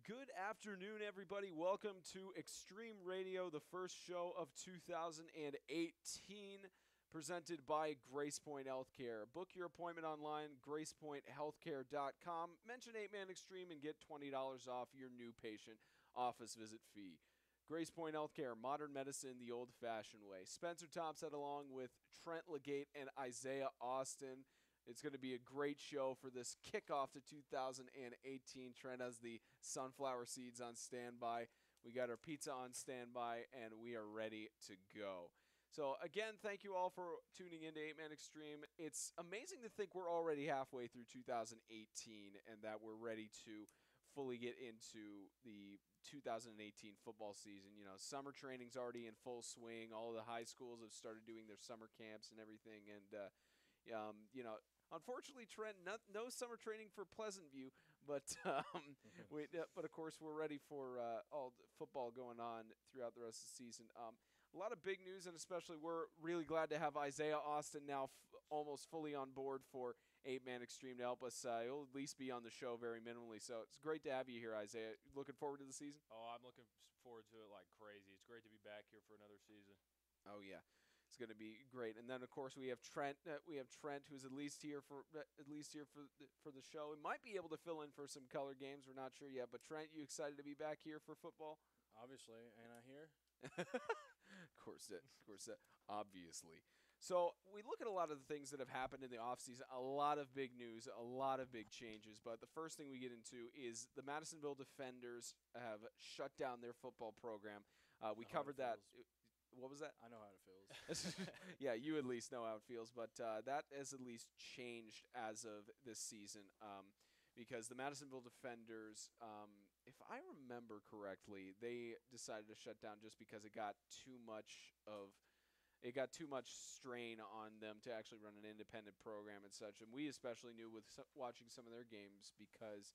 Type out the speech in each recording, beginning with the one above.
Good afternoon, everybody. Welcome to Extreme Radio, the first show of 2018, presented by GracePointe Healthcare. Book your appointment online, gracepointhealthcare.com. Mention 8-Man Extreme and get $20 off your new patient office visit fee. GracePointe Healthcare, modern medicine the old-fashioned way. Spencer Thompson along with Trent Legate and Isaiah Austin. It's going to be a great show for this kickoff to 2018. Trent has the sunflower seeds on standby. We got our pizza on standby, and we are ready to go. So, again, thank you all for tuning into 8-Man Extreme. It's amazing to think we're already halfway through 2018 and that we're ready to fully get into the 2018 football season. You know, summer training's already in full swing. All of the high schools have started doing their summer camps and everything, and you know, unfortunately, Trent, no summer training for Pleasant View, but but of course we're ready for all the football going on throughout the rest of the season. A lot of big news, and especially we're really glad to have Isaiah Austin now almost fully on board for 8-Man Extreme to help us. He'll at least be on the show very minimally, so it's great to have you here, Isaiah. Looking forward to the season? Oh, I'm looking forward to it like crazy. It's great to be back here for another season. Oh, yeah. It's going to be great, and then of course we have Trent. Who's at least here for the show. He might be able to fill in for some color games. We're not sure yet. But Trent, you excited to be back here for football? Obviously, ain't I here? Of course, obviously. So we look at a lot of the things that have happened in the offseason, a lot of big news, a lot of big changes. But the first thing we get into is the Madisonville Defenders have shut down their football program. We covered that. What was that? I know how it feels. Yeah, you at least know how it feels, but that has at least changed as of this season because the Madisonville Defenders, if I remember correctly, they decided to shut down just because it got too much strain on them to actually run an independent program and such. And we especially knew with watching some of their games because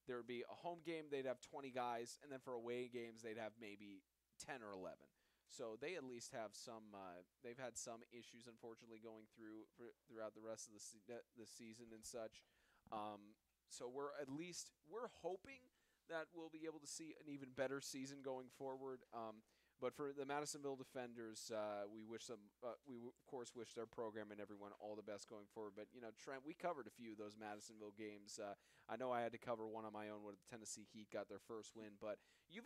there would be a home game, they'd have 20 guys, and then for away games, they'd have maybe 10 or 11. So they at least have some. They've had some issues, unfortunately, going throughout the rest of the season and such. So we're hoping that we'll be able to see an even better season going forward. But for the Madisonville Defenders, we of course wish their program and everyone all the best going forward. But, you know, Trent, we covered a few of those Madisonville games. I know I had to cover one on my own when the Tennessee Heat got their first win. But you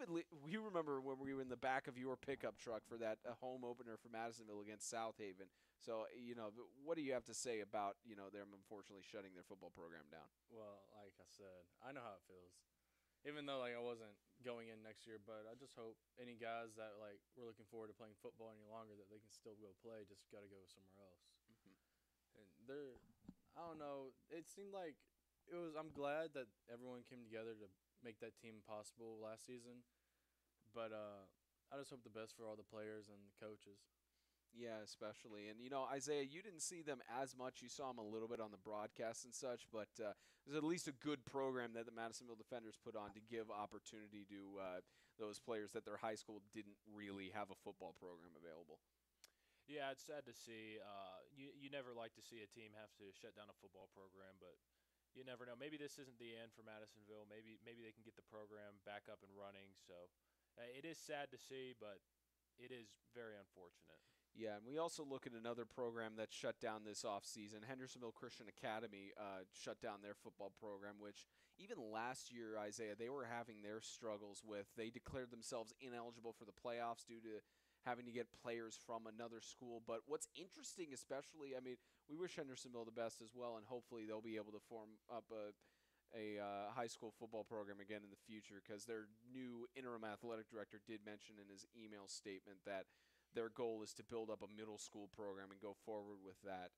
remember when we were in the back of your pickup truck for that home opener for Madisonville against South Haven. So, you know, what do you have to say about, you know, them unfortunately shutting their football program down? Well, like I said, I know how it feels. Even though I wasn't going in next year, but I just hope any guys that were looking forward to playing football any longer that they can still go play. Just got to go somewhere else. Mm-hmm. And I don't know. It seemed like it was. I'm glad that everyone came together to make that team possible last season, but I just hope the best for all the players and the coaches. Yeah, especially. And, you know, Isaiah, you didn't see them as much. You saw them a little bit on the broadcast and such, but there's at least a good program that the Madisonville Defenders put on to give opportunity to those players that their high school didn't really have a football program available. Yeah, it's sad to see. You never like to see a team have to shut down a football program, but you never know. Maybe this isn't the end for Madisonville. Maybe they can get the program back up and running. So it is sad to see, but it is very unfortunate. Yeah, and we also look at another program that shut down this offseason. Hendersonville Christian Academy shut down their football program, which even last year, Isaiah, they were having their struggles with. They declared themselves ineligible for the playoffs due to having to get players from another school. But what's interesting especially, I mean, we wish Hendersonville the best as well, and hopefully they'll be able to form up a high school football program again in the future because their new interim athletic director did mention in his email statement that their goal is to build up a middle school program and go forward with that.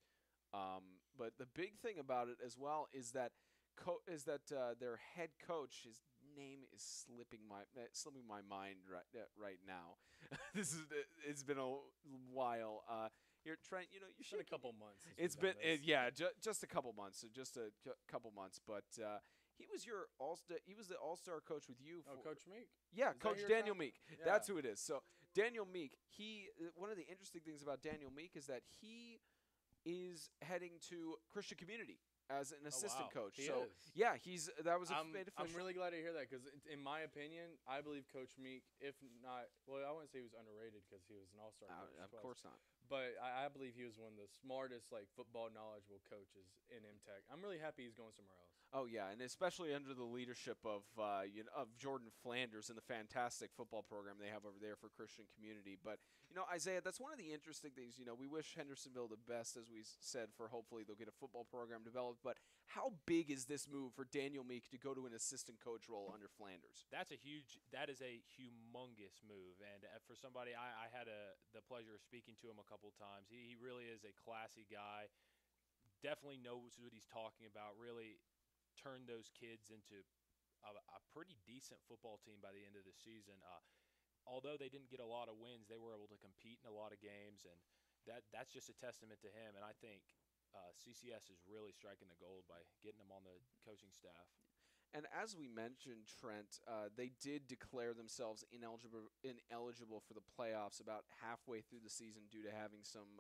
But the big thing about it as well is that their head coach, his name is slipping my mind right now. It's been a while. Here, Trent, you know, you should been a couple months. It's been just a couple months. So just a couple months, but. He was the all-star coach with you. Coach Meek? Yeah, Coach Daniel Meek. Yeah. That's who it is. So Daniel Meek, one of the interesting things about Daniel Meek is that he is heading to Christian Community as an assistant wow. coach. He So is. yeah, that was made I'm official. really glad to hear that because, in my opinion, I believe Coach Meek, if not, well, I wouldn't say he was underrated because he was an all-star coach. Of twice. course not. But I believe he was one of the smartest, like, football knowledgeable coaches in MTech. I'm really happy he's going somewhere else. Oh yeah, and especially under the leadership of of Jordan Flanders and the fantastic football program they have over there for Christian Community. But Isaiah, that's one of the interesting things. We wish Hendersonville the best, as we said, for hopefully they'll get a football program developed. But how big is this move for Daniel Meek to go to an assistant coach role under Flanders? That is a humongous move, and for somebody, I had the pleasure of speaking to him a couple times. He really is a classy guy. Definitely knows what he's talking about. Really turned those kids into a pretty decent football team by the end of the season. Although they didn't get a lot of wins, they were able to compete in a lot of games, and that's just a testament to him. And I think CCS is really striking the gold by getting him on the coaching staff. And as we mentioned, Trent, they did declare themselves ineligible for the playoffs about halfway through the season due to having some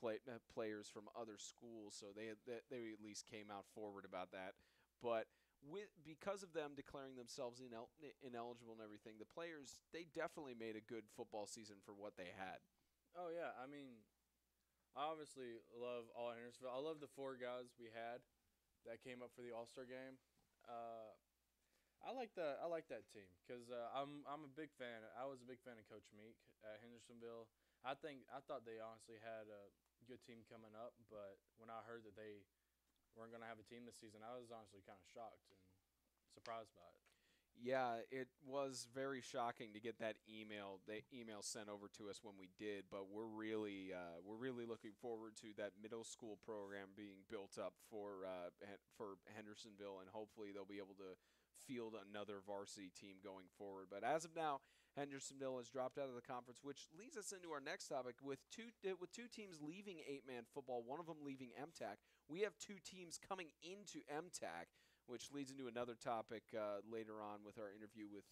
players from other schools. So they at least came out forward about that. But because of them declaring themselves ineligible and everything, the players, they definitely made a good football season for what they had. Oh, yeah. I mean, I obviously love all Hendersonville. I love the 4 guys we had that came up for the All-Star game. I like that team because I'm a big fan. I was a big fan of Coach Meek at Hendersonville. I thought they honestly had a good team coming up, but when I heard that they weren't going to have a team this season, I was honestly kind of shocked and surprised by it. Yeah, it was very shocking to get that the email sent over to us when we did. But we're really looking forward to that middle school program being built up for Hendersonville, and hopefully they'll be able to field another varsity team going forward. But as of now, Hendersonville has dropped out of the conference, which leads us into our next topic with two teams leaving 8-man football, one of them leaving MTAC. We have 2 teams coming into MTAC, which leads into another topic later on with our interview with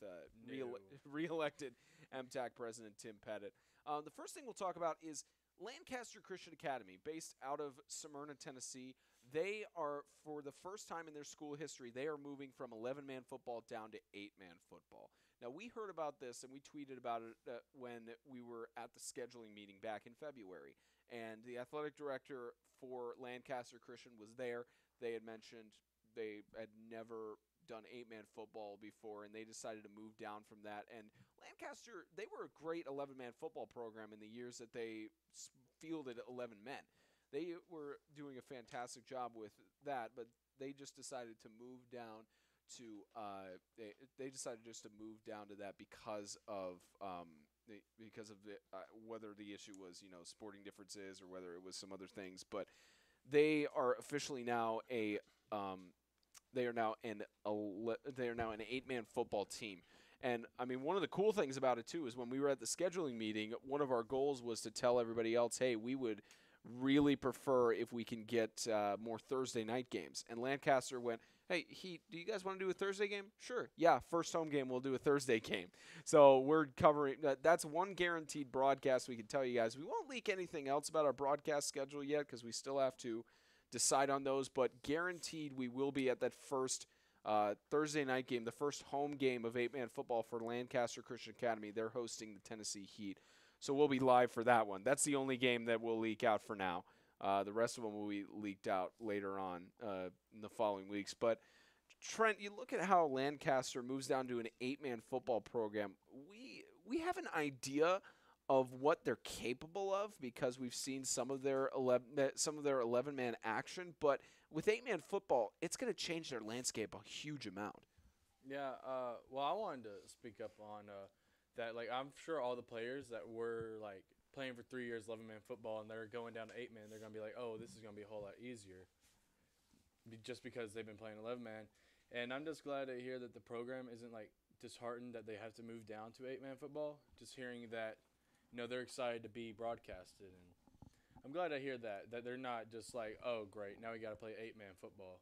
re-elected MTAC President Tim Pettit. The first thing we'll talk about is Lancaster Christian Academy, based out of Smyrna, Tennessee. They are, for the first time in their school history, they are moving from 11-man football down to 8-man football. Now, we heard about this and we tweeted about it when we were at the scheduling meeting back in February. And the athletic director for Lancaster Christian was there. They had mentioned they had never done 8-man football before, and they decided to move down from that. And Lancaster, they were a great 11-man football program in the years that they fielded 11 men. They were doing a fantastic job with that, but they just decided to move down to they decided just to move down to that because of whether the issue was sporting differences or whether it was some other things. But they are officially now they are now an 8-man football team. And I mean, one of the cool things about it too is when we were at the scheduling meeting, one of our goals was to tell everybody else, hey, we would really prefer if we can get more Thursday night games. And Lancaster went, hey, do you guys want to do a Thursday game? Sure. Yeah, first home game, we'll do a Thursday game. So we're covering that's one guaranteed broadcast we can tell you guys. We won't leak anything else about our broadcast schedule yet because we still have to decide on those, but guaranteed we will be at that first Thursday night game, the first home game of 8-man football for Lancaster Christian Academy. They're hosting the Tennessee Heat. So we'll be live for that one. That's the only game that will leak out for now. The rest of them will be leaked out later on in the following weeks. But, Trent, you look at how Lancaster moves down to an 8-man football program. We have an idea of what they're capable of because we've seen some of their 11-man action. But with 8-man football, it's going to change their landscape a huge amount. Yeah, well, I wanted to speak up on that. Like, I'm sure all the players that were, like, playing for 3 years 11-man football and they're going down to 8-man, they're going to be like, oh, this is going to be a whole lot easier just because they've been playing 11-man. And I'm just glad to hear that the program isn't, like, disheartened that they have to move down to 8-man football. Just hearing that, they're excited to be broadcasted. And I'm glad to hear that they're not just like, oh, great, now we got to play 8-man football.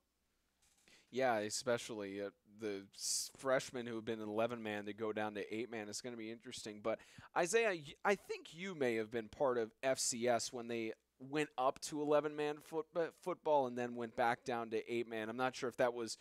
Yeah, especially the freshmen who have been in 11-man to go down to 8-man is going to be interesting. But, Isaiah, I think you may have been part of FCS when they went up to 11-man football and then went back down to 8-man. I'm not sure if that was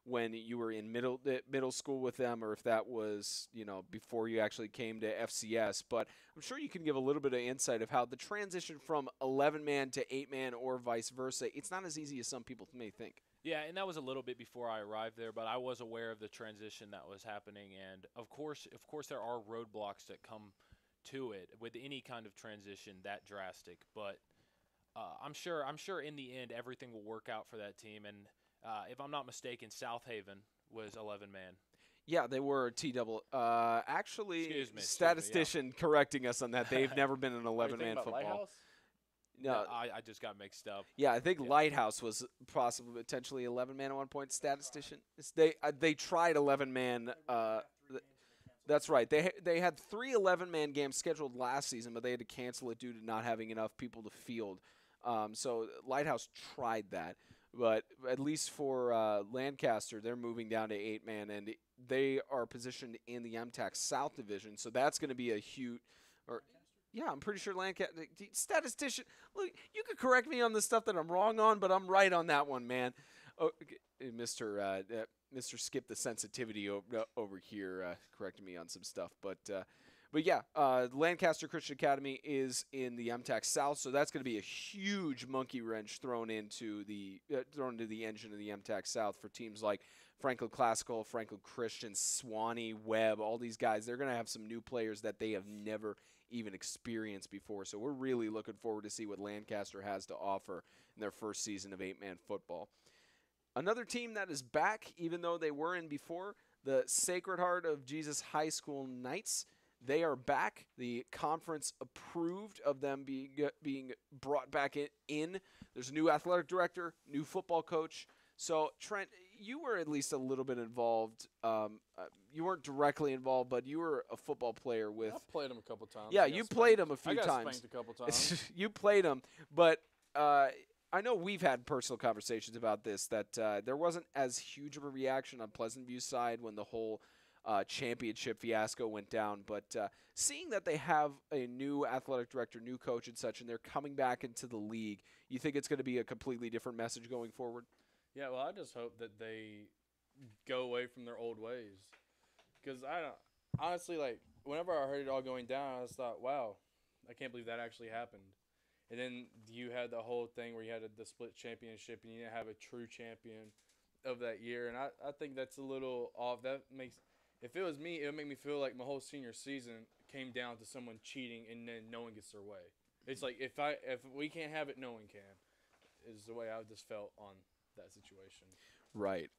when you were in middle school with them, or if that was, before you actually came to FCS. But I'm sure you can give a little bit of insight of how the transition from 11-man to 8-man or vice versa, it's not as easy as some people may think. Yeah, and that was a little bit before I arrived there, but I was aware of the transition that was happening. And of course, there are roadblocks that come to it with any kind of transition that drastic. But I'm sure in the end everything will work out for that team. And if I'm not mistaken, South Haven was 11-man. Yeah, they were T-double. Actually, Excuse me, statistician correcting us on that. They've never been an 11-man football. Lighthouse? No, I just got mixed up. Yeah, I think Lighthouse was possibly potentially 11-man at one point. Statistician. They tried 11-man. That's right. They had 3 11-man games scheduled last season, but they had to cancel it due to not having enough people to field. So Lighthouse tried that. But at least for Lancaster, they're moving down to 8-man, and they are positioned in the MTAC South Division. So that's going to be a huge yeah, I'm pretty sure Lancaster. Statistician, look, you could correct me on the stuff that I'm wrong on, but I'm right on that one, man. Oh, Mr. Skip the sensitivity over here corrected me on some stuff, but yeah, Lancaster Christian Academy is in the MTAC South, so that's going to be a huge monkey wrench thrown into the engine of the MTAC South for teams like Franklin Classical, Franklin Christian, Swanee, Webb. All these guys, they're going to have some new players that they have never even experienced before. So we're really looking forward to see what Lancaster has to offer in their first season of 8-man football. Another team that is back, even though they were in before, the Sacred Heart of Jesus High School Knights. They are back. The conference approved of them being brought back in. There's a new athletic director, new football coach. So, Trent, you were at least a little bit involved. You weren't directly involved, but you were a football player with. I've played him a couple times. Yeah, you played him a few times. I got times. spanked a couple times. You played him, but I know we've had personal conversations about this, that there wasn't as huge of a reaction on Pleasant View's side when the whole championship fiasco went down. But seeing that they have a new athletic director, new coach and such, and they're coming back into the league, you think it's going to be a completely different message going forward? Yeah, well, I just hope that they go away from their old ways. Because honestly, whenever I heard it all going down, I just thought, wow, I can't believe that actually happened. And then you had the whole thing where you had the split championship and you didn't have a true champion of that year. And I think that's a little off. If it was me, it would make me feel like my whole senior season came down to someone cheating and then no one gets their way. It's like if we can't have it, no one can, is the way I just felt on that situation. Right.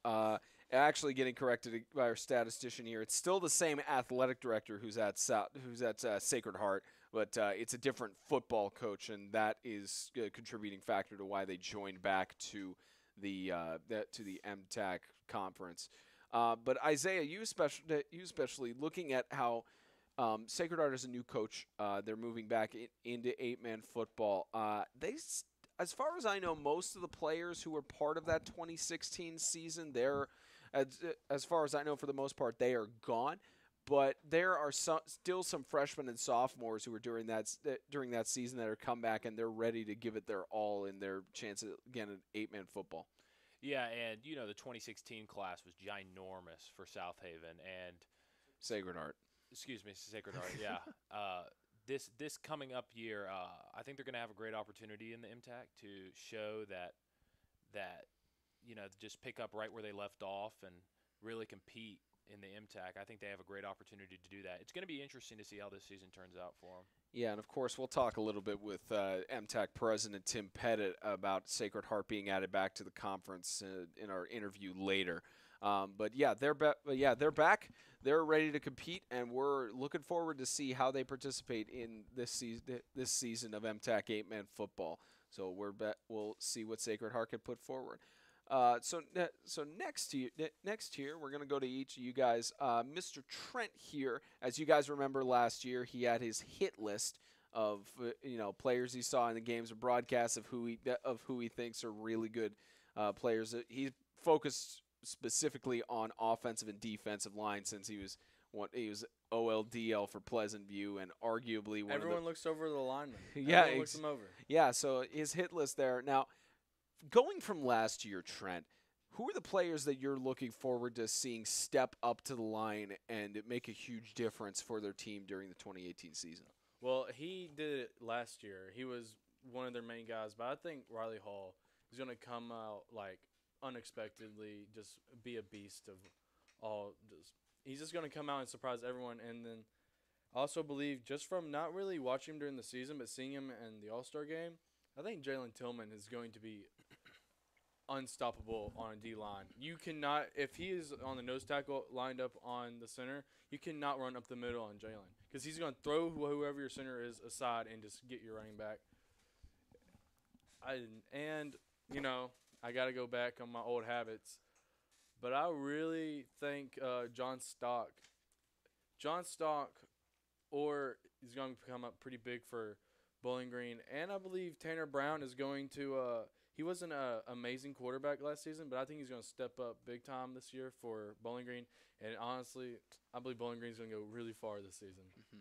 Actually, getting corrected by our statistician here, it's still the same athletic director who's at Sacred Heart, but it's a different football coach, and that is a contributing factor to why they joined back to the MTAC conference. But Isaiah, you especially looking at how Sacred Heart is a new coach. They're moving back into 8-man football. As far as I know, most of the players who were part of that 2016 season, as far as I know, for the most part, they are gone. But there are still some freshmen and sophomores who were during that season that are come back, and they're ready to give it their all in their chance again at 8-man football. Yeah, and the 2016 class was ginormous for South Haven and Sacred Heart. Excuse me, Sacred Heart. Yeah. This coming up year, I think they're going to have a great opportunity in the MTAC to show that just pick up right where they left off and really compete in the MTAC. I think they have a great opportunity to do that. It's going to be interesting to see how this season turns out for them. Yeah, and of course we'll talk a little bit with MTAC President Tim Pettit about Sacred Heart being added back to the conference in our interview later. But yeah, they're back. They're ready to compete, and we're looking forward to see how they participate in this season of MTAC 8-man football. So we'll see what Sacred Heart can put forward. So next here, we're going to go to each of you guys. Mr. Trent here, as you guys remember last year, he had his hit list of players he saw in the games or broadcasts of who he thinks are really good players. He focused specifically on offensive and defensive line since he was He was OLDL for Pleasant View, and arguably one Everyone of looks over the lineman. the yeah Everyone looks them over. yeah. So his hit list there. Now, going from last year, Trent, who are the players that you're looking forward to seeing step up to the line and make a huge difference for their team during the 2018 season? Well, he did it last year. He was one of their main guys, but I think Riley Hall is going to come out like unexpectedly, just be a beast of all. He's just going to come out and surprise everyone. And then I also believe, just from not really watching him during the season, but seeing him in the All-Star game, I think Jalen Tillman is going to be unstoppable on a D line. You cannot, if he is on the nose tackle lined up on the center, you cannot run up the middle on Jalen because he's going to throw whoever your center is aside and just get your running back. I got to go back on my old habits, but I really think John Stock, or he's going to come up pretty big for Bowling Green, and I believe Tanner Brown is going to. He wasn't an amazing quarterback last season, but I think he's going to step up big time this year for Bowling Green. And honestly, I believe Bowling Green is going to go really far this season. Mm-hmm.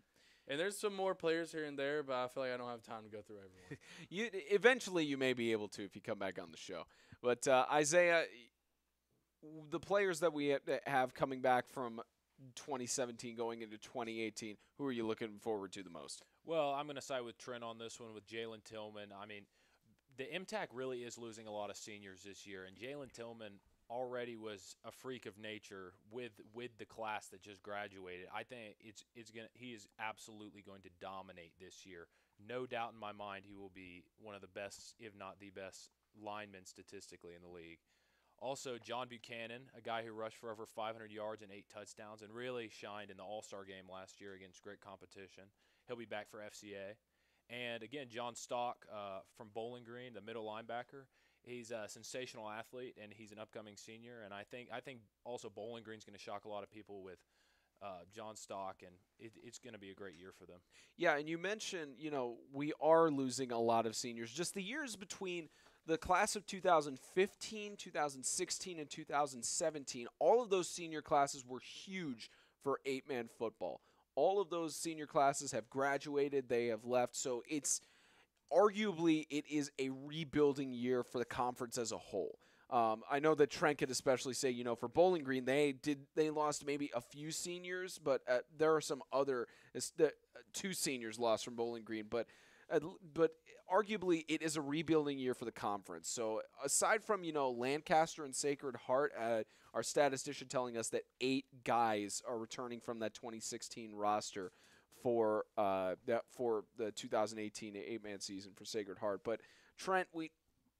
And there's some more players here and there, but I feel like I don't have time to go through everyone. Eventually, you may be able to if you come back on the show. But Isaiah, the players that we have coming back from 2017 going into 2018, who are you looking forward to the most? Well, I'm going to side with Trent on this one with Jalen Tillman. I mean, the MTAC really is losing a lot of seniors this year, and Jalen Tillman already was a freak of nature with the class that just graduated. I think he is absolutely going to dominate this year. No doubt in my mind he will be one of the best, if not the best, linemen statistically in the league. Also, John Buchanan, a guy who rushed for over 500 yards and 8 touchdowns and really shined in the All-Star game last year against great competition. He'll be back for FCA. And, again, John Stock from Bowling Green, the middle linebacker. He's a sensational athlete, and he's an upcoming senior. And I think also Bowling Green's going to shock a lot of people with John Stock, and it's going to be a great year for them. Yeah, and you mentioned, we are losing a lot of seniors. Just the years between the class of 2015, 2016, and 2017, all of those senior classes were huge for 8-man football. All of those senior classes have graduated. They have left. So it's arguably it is a rebuilding year for the conference as a whole. I know that Trent could especially say, for Bowling Green, they lost maybe a few seniors, but there are some other 2 seniors lost from Bowling Green, but arguably it is a rebuilding year for the conference. So aside from Lancaster and Sacred Heart, our statistician telling us that 8 guys are returning from that 2016 roster for the 2018 8-man season for Sacred Heart. But Trent,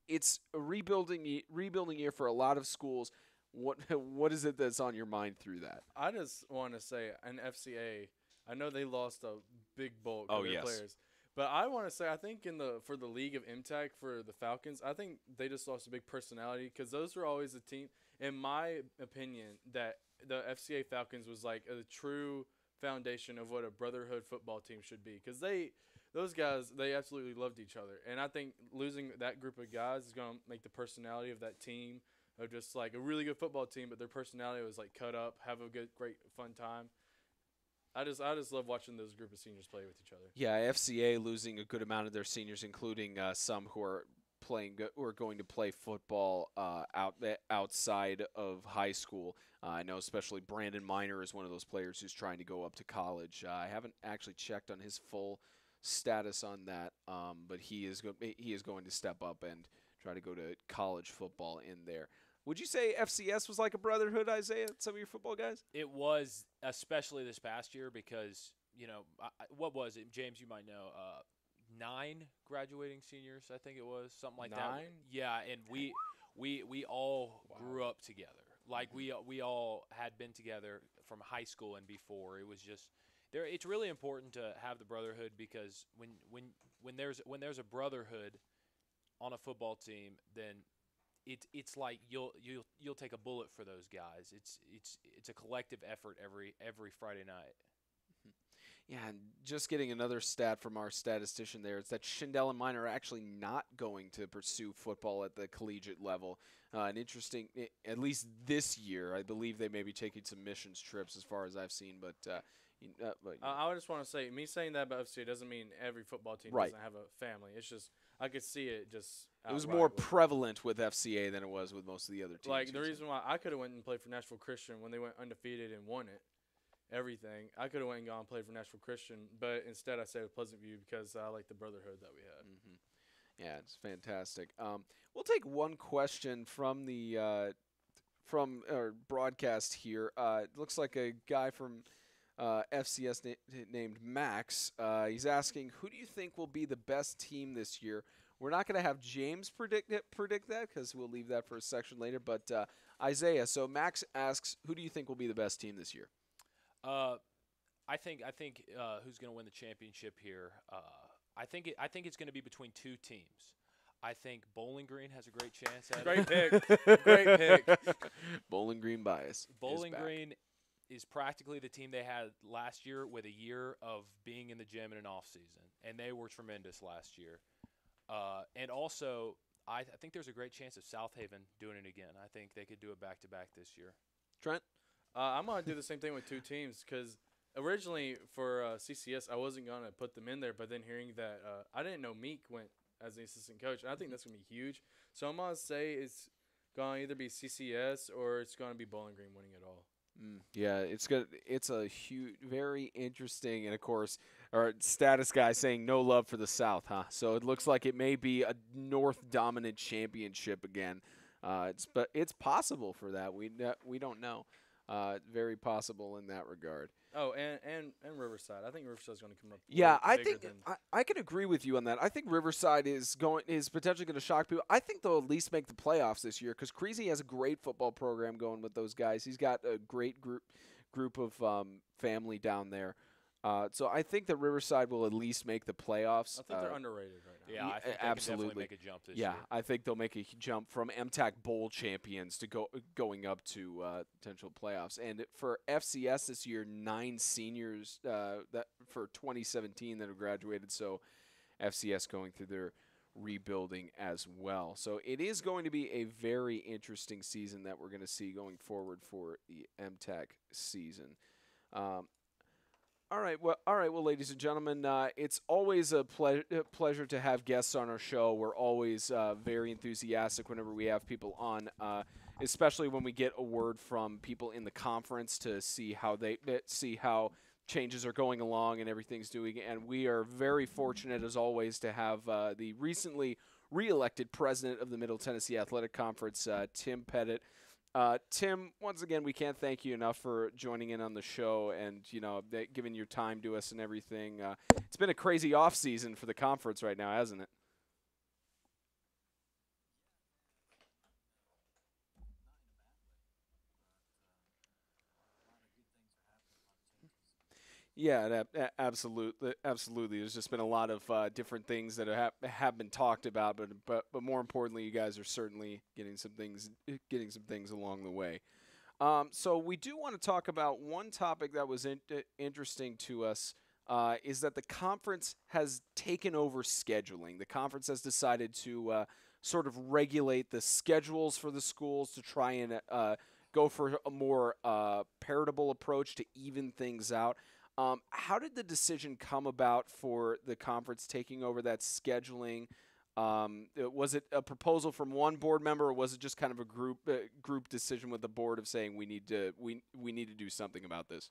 it's a rebuilding year for a lot of schools. What is it that's on your mind through that? I just want to say an FCA. I know they lost a big bulk of their players. But I want to say, I think for the league of MTAC, for the Falcons, I think they just lost a big personality because those were always a team, in my opinion, that the FCA Falcons was like a true foundation of what a brotherhood football team should be because those guys, they absolutely loved each other. And I think losing that group of guys is going to make the personality of that team of just like a really good football team, but their personality was like cut up, have a great, fun time. I just love watching those group of seniors play with each other. Yeah, FCA losing a good amount of their seniors, including some who are going to play football outside of high school. I know especially Brandon Miner is one of those players who's trying to go up to college. I haven't actually checked on his full status on that, but he is going to step up and try to go to college football in there. Would you say FCS was like a brotherhood, Isaiah, some of your football guys? It was, especially this past year because, what was it? James, you might know, 9 graduating seniors, I think it was, something like 9? that. Yeah, and we all grew up together. Like, we all had been together from high school and before. It was just there. It's really important to have the brotherhood because when there's a brotherhood on a football team, then it's like you'll take a bullet for those guys. It's a collective effort every Friday night. Yeah, and just getting another stat from our statistician there is that Schindel and Mine are actually not going to pursue football at the collegiate level. An interesting, at least this year, I believe they may be taking some missions trips as far as I've seen, I just want to say, me saying that about FCA doesn't mean every football team Right. doesn't have a family. It's just I could see it just. it was outright more with- prevalent with FCA than it was with most of the other teams. Like the you'd say. reason why I could have went and played for Nashville Christian when they went undefeated and won it, everything. I could have went and gone and played for Nashville Christian, but instead I stayed with Pleasant View because I like the brotherhood that we had. Yeah, it's fantastic. We'll take one question from the from our broadcast here. It looks like a guy from FCS named Max. He's asking, who do you think will be the best team this year? We're not going to have James predict that because we'll leave that for a section later. But Isaiah, so Max asks, who do you think will be the best team this year? I think who's going to win the championship here? I think it's going to be between two teams. I think Bowling Green has a great chance at Great it. pick. Great pick. Bowling Green bias. Bowling back. Green is practically the team they had last year with a year of being in the gym in an off season, and they were tremendous last year. And also, I think there's a great chance of South Haven doing it again. I think they could do it back-to-back this year. Trent? I'm going to do the same thing with two teams because originally for CCS, I wasn't going to put them in there, but then hearing that I didn't know Meek went as the assistant coach, and I think that's going to be huge. So I'm going to say it's going to either be CCS or it's going to be Bowling Green winning it all. Yeah, it's good. It's a huge, very interesting, and of course, our status guy saying no love for the South, huh? So it looks like it may be a North dominant championship again. But it's possible for that. We don't know. Very possible in that regard. Oh, and Riverside. I think Riverside's going to come up. Yeah, way I bigger think than- I can agree with you on that. I think Riverside is potentially going to shock people. I think they'll at least make the playoffs this year because Creasy has a great football program going with those guys. He's got a great group of family down there. So I think that Riverside will at least make the playoffs. I think they're underrated right now. Yeah, I think they can absolutely. definitely make a jump this Yeah, year. I think they'll make a jump from MTAC Bowl champions to going up to potential playoffs. And for FCS this year, 9 seniors that for 2017 that have graduated. So FCS going through their rebuilding as well. So it is going to be a very interesting season that we're going to see going forward for the MTAC season. All right, well, ladies and gentlemen, it's always a pleasure to have guests on our show. We're always very enthusiastic whenever we have people on, especially when we get a word from people in the conference to see how changes are going along and everything's doing. And we are very fortunate, as always, to have the recently re-elected president of the Middle Tennessee Athletic Conference, Tim Pettit. Tim, once again, we can't thank you enough for joining in on the show and, giving your time to us and everything. It's been a crazy off season for the conference right now, hasn't it? Yeah, absolutely. There's just been a lot of different things that have been talked about, but more importantly, you guys are certainly getting some things along the way. So we do want to talk about one topic that was interesting to us. Is that the conference has taken over scheduling. The conference has decided to sort of regulate the schedules for the schools to try and go for a more paritable approach to even things out. How did the decision come about for the conference taking over that scheduling? Was it a proposal from one board member, or was it just kind of a group decision with the board of saying we need to do something about this?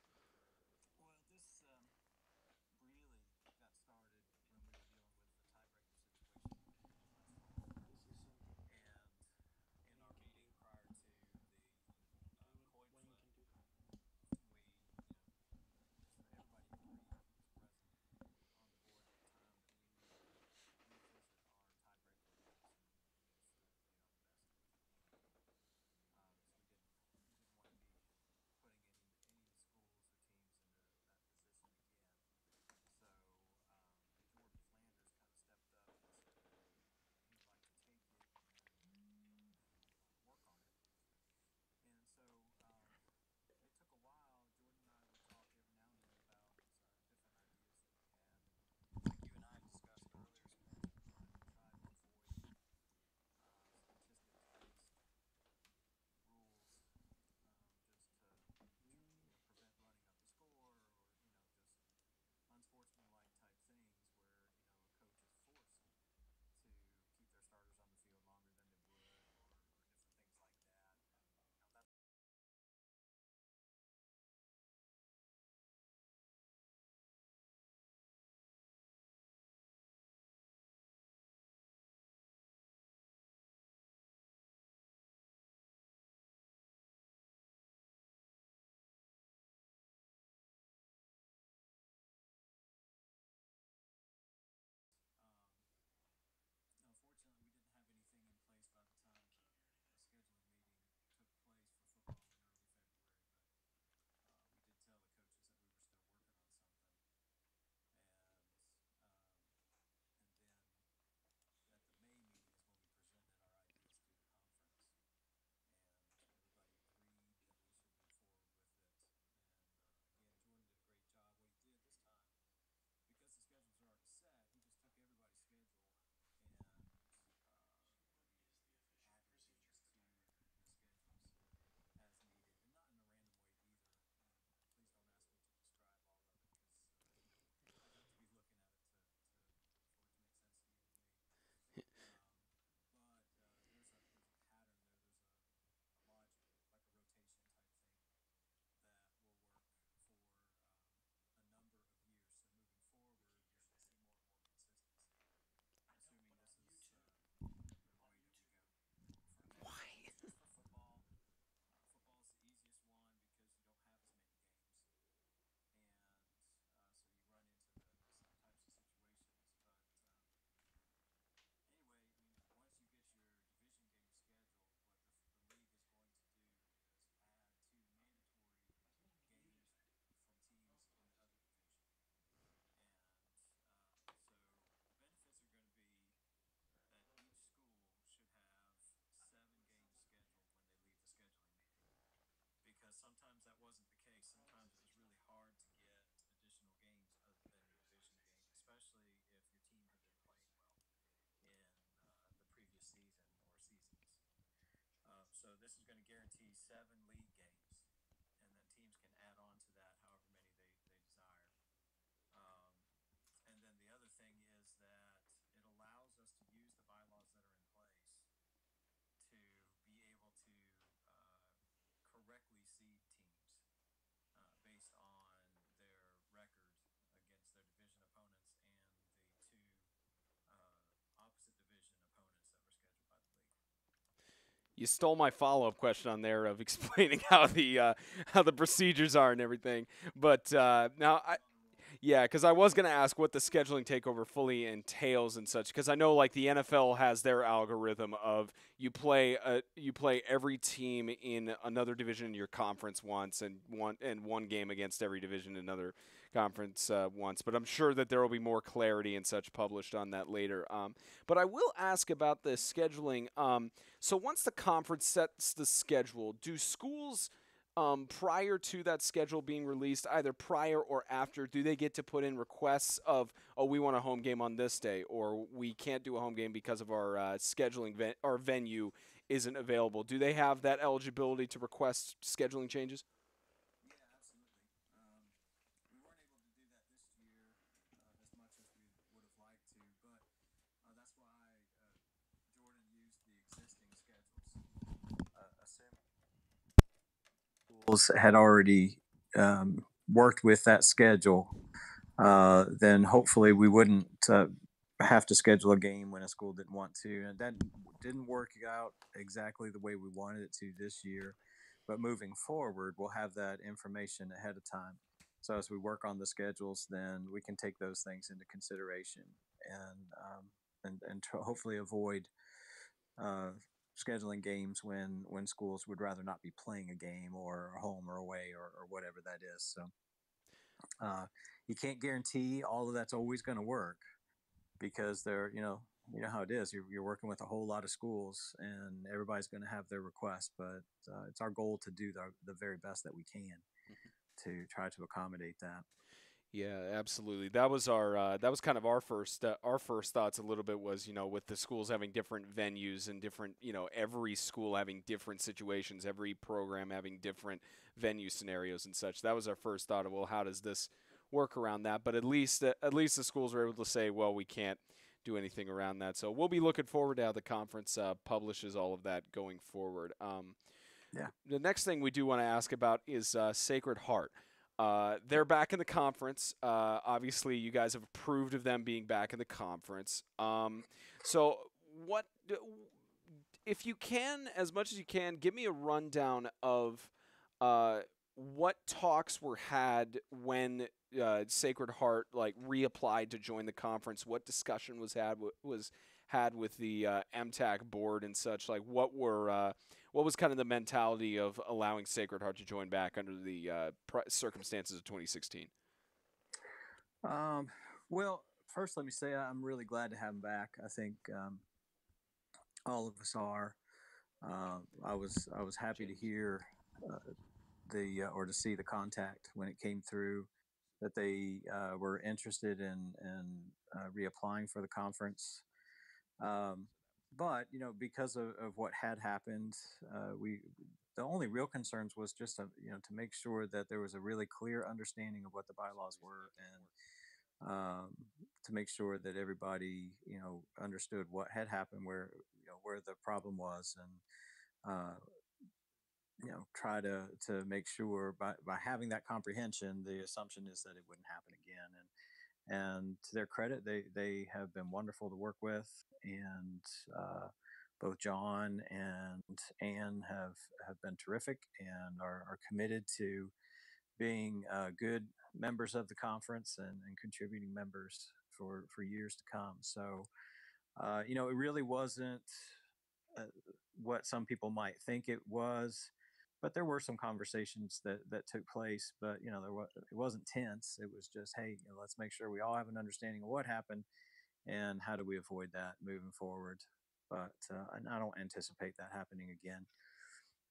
You stole my follow-up question on there of explaining how the procedures are and everything. But now yeah, because I was going to ask what the scheduling takeover fully entails and such. Because I know like the NFL has their algorithm of you play every team in another division in your conference once, and one game against every division in another conference once. But I'm sure that there will be more clarity and such published on that later. But I will ask about the scheduling. So once the conference sets the schedule, do schools prior to that schedule being released, either prior or after, do they get to put in requests of, oh, we want a home game on this day, or we can't do a home game because of our our venue isn't available? Do they have that eligibility to request scheduling changes? Schools had already worked with that schedule, then hopefully we wouldn't have to schedule a game when a school didn't want to. And that didn't work out exactly the way we wanted it to this year. But moving forward, we'll have that information ahead of time. So as we work on the schedules, then we can take those things into consideration and hopefully avoid uh, scheduling games when schools would rather not be playing a game or home or away or whatever that is. So uh, you can't guarantee all of that's always going to work because they're you know how it is. You're working with a whole lot of schools and everybody's going to have their requests, but it's our goal to do the very best that we can to try to accommodate that. Yeah, absolutely. That was kind of our first thoughts a little bit was, with the schools having different venues and different, every school having different situations, every program having different venue scenarios and such. That was our first thought of, well, how does this work around that? But at least the schools were able to say, well, we can't do anything around that. So we'll be looking forward to how the conference publishes all of that going forward. Yeah. The next thing we do want to ask about is Sacred Heart. They're back in the conference. Obviously, you guys have approved of them being back in the conference. So, what, if you can, as much as you can, give me a rundown of uh, what talks were had when Sacred Heart like reapplied to join the conference. What discussion was had with the MTAC board and such. Like, what was kind of the mentality of allowing Sacred Heart to join back under the circumstances of 2016? Um, well, first, let me say I'm really glad to have him back. I think all of us are. I was happy to James. hear the or to see the contact when it came through that they were interested in reapplying for the conference. Um, but because of what had happened, we the only real concerns was just to make sure that there was a really clear understanding of what the bylaws were and to make sure that everybody understood what had happened, where the problem was, and try to make sure by having that comprehension, the assumption is that it wouldn't happen again. And to their credit, they have been wonderful to work with, and both John and Anne have been terrific and are committed to being good members of the conference and contributing members for years to come. So it really wasn't uh, what some people might think it was, but there were some conversations that took place. But it wasn't tense. It was just, hey, let's make sure we all have an understanding of what happened and how do we avoid that moving forward. But and I don't anticipate that happening again.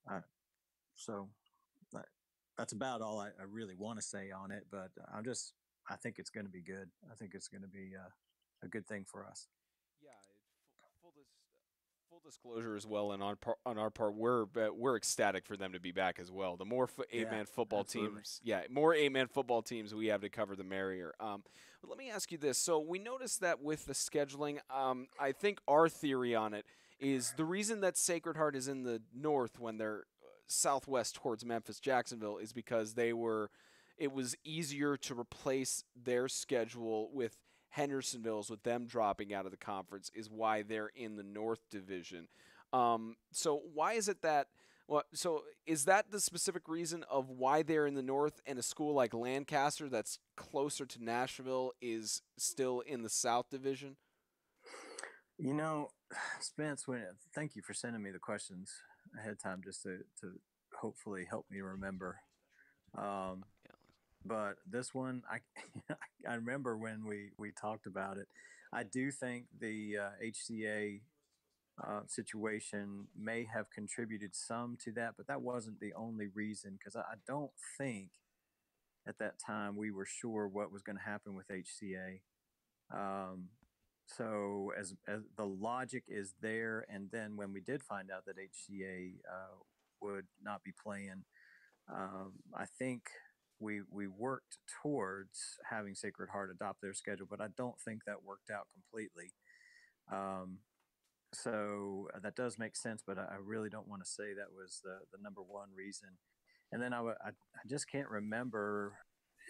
Uh, so that's about all I really want to say on it. But I think it's going to be good. I think it's going to be a good thing for us. Yeah, full disclosure as well, and on our part, we're ecstatic for them to be back as well. The more eight Yeah, man football absolutely. teams, yeah, more 8 man football teams we have to cover, the merrier. But let me ask you this: so we noticed that with the scheduling, I think our theory on it is the reason that Sacred Heart is in the north when they're southwest towards Memphis, Jacksonville, is because they were. It was easier to replace their schedule with Hendersonville's, with them dropping out of the conference, is why they're in the North Division. So why is it that? Well, so is that the specific reason of why they're in the North, and a school like Lancaster, that's closer to Nashville, is still in the South Division? You know, Spence, thank you for sending me the questions ahead of time just to hopefully help me remember. Um, but this one, I remember when we talked about it. I do think the HCA situation may have contributed some to that, but that wasn't the only reason because I don't think at that time we were sure what was going to happen with HCA. So as the logic is there, and then when we did find out that HCA would not be playing, I think we worked towards having Sacred Heart adopt their schedule, but I don't think that worked out completely. Um, so that does make sense, but I really don't want to say that was the number one reason. And then I just can't remember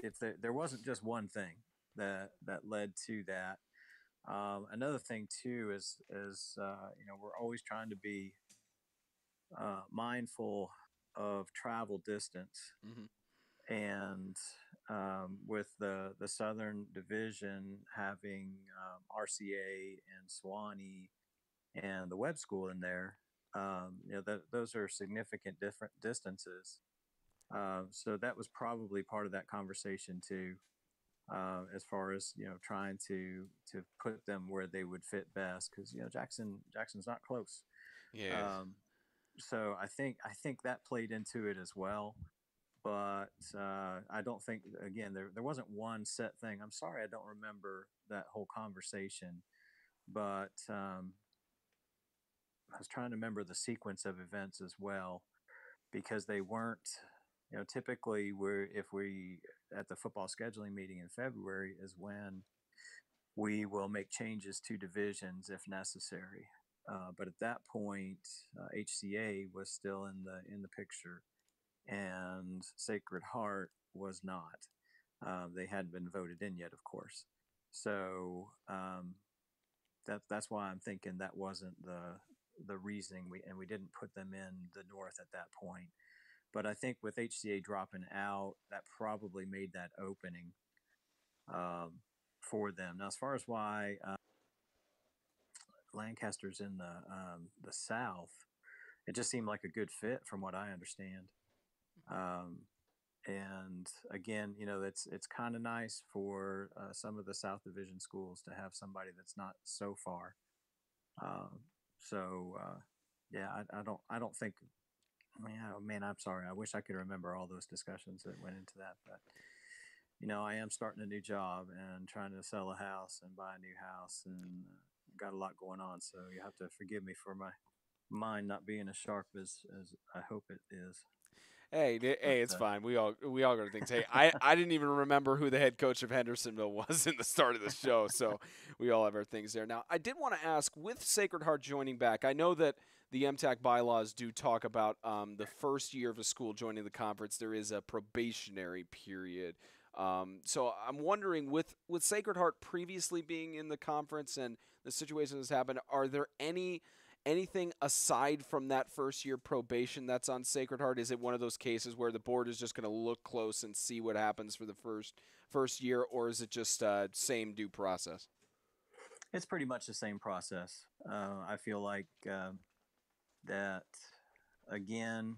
if there wasn't just one thing that led to that. Another thing too is we're always trying to be mindful of travel distance, Hmm. and with the Southern Division having RCA and Swanee and the Web School in there, those are significant different distances. So that was probably part of that conversation too, as far as trying to put them where they would fit best, because Jackson's not close. Yeah. Um, so I think that played into it as well. But I don't think, again, there wasn't one set thing. I'm sorry I don't remember that whole conversation, but I was trying to remember the sequence of events as well, because they weren't, typically we're if we at the football scheduling meeting in February is when we will make changes to divisions if necessary. But at that point, HCA was still in the picture, and Sacred Heart was not. They hadn't been voted in yet, of course. So that's why I'm thinking that wasn't the reasoning. We didn't put them in the North at that point. But I think with HCA dropping out, that probably made that opening um, for them. Now, as far as why Lancaster's in the South, it just seemed like a good fit from what I understand. Um, and again, it's kind of nice for some of the South Division schools to have somebody that's not so far. Um, so yeah, I don't think. Man, I'm sorry. I wish I could remember all those discussions that went into that, but I am starting a new job and trying to sell a house and buy a new house, and got a lot going on. So you have to forgive me for my mind not being as sharp as I hope it is. But Hey, it's fine. We all go to things. Hey, I didn't even remember who the head coach of Hendersonville was in the start of the show, so we all have our things there. Now, I did want to ask, with Sacred Heart joining back, I know that the MTAC bylaws do talk about the first year of a school joining the conference. There is a probationary period. So I'm wondering, with Sacred Heart previously being in the conference and the situation that's happened, are there anything aside from that first year probation that's on Sacred Heart? Is it one of those cases where the board is just going to look close and see what happens for the first year, or is it just same due process? it's pretty much the same process. I feel like that again.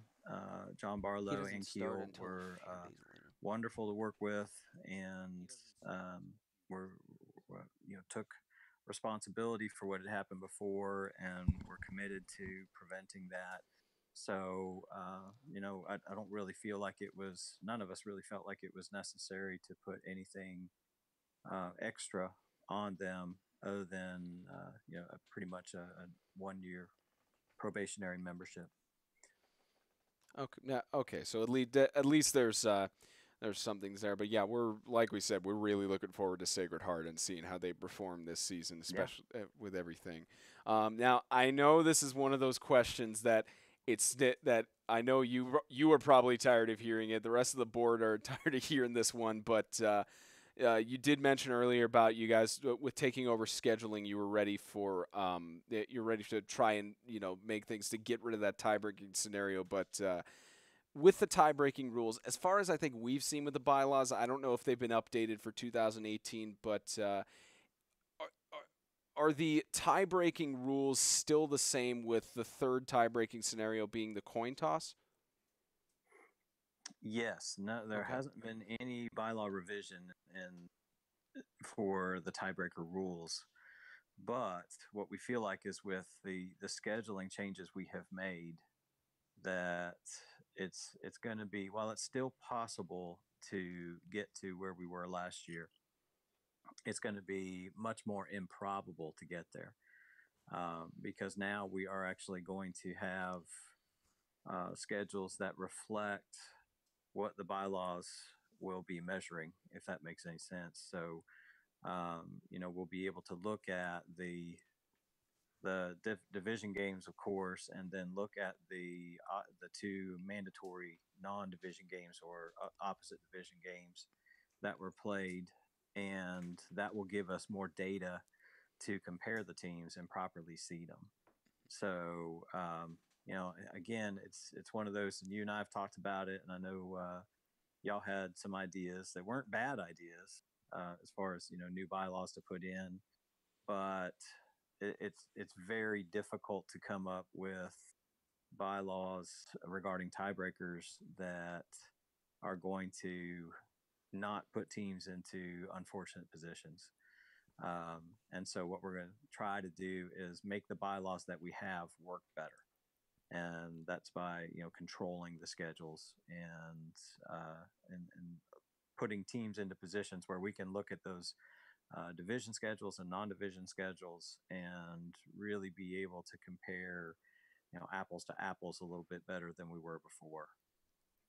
John He Barlow doesn't and start Keel until a were few days later. wonderful to work with, and were took responsibility for what had happened before, and were committed to preventing that. So, I don't really feel like none of us really felt like it was necessary to put anything extra on them other than, pretty much a 1 year probationary membership. Okay, okay. So at least there's some things there, but yeah, we're like we said, we're really looking forward to Sacred Heart and seeing how they perform this season, Yeah. especially with everything. Now I know this is one of those questions that that I know you are probably tired of hearing it. The rest of the board are tired of hearing this one, but you did mention earlier about you guys with taking over scheduling. You were ready for you're ready to try and make things to get rid of that tie breaking scenario, but. With the tie-breaking rules, as far as I think we've seen with the bylaws, I don't know if they've been updated for 2018, but are the tie-breaking rules still the same with the third tie-breaking scenario being the coin toss? Yes. No, there Okay. hasn't been any bylaw revision for the tiebreaker rules. But what we feel like is with the scheduling changes we have made, that it's going to be, while it's still possible to get to where we were last year, it's going to be much more improbable to get there, because now we are actually going to have schedules that reflect what the bylaws will be measuring, if that makes any sense. So, we'll be able to look at the division games, of course, and then look at the two mandatory non-division games, or opposite division games that were played, and that will give us more data to compare the teams and properly seed them. So, again, it's one of those, and you and I have talked about it, and I know y'all had some ideas that weren't bad ideas, as far as new bylaws to put in, but it's very difficult to come up with bylaws regarding tiebreakers that are going to not put teams into unfortunate positions. And so, what we're going to try to do is make the bylaws that we have work better, and that's by controlling the schedules, and putting teams into positions where we can look at those division schedules and non-division schedules and really be able to compare apples to apples a little bit better than we were before.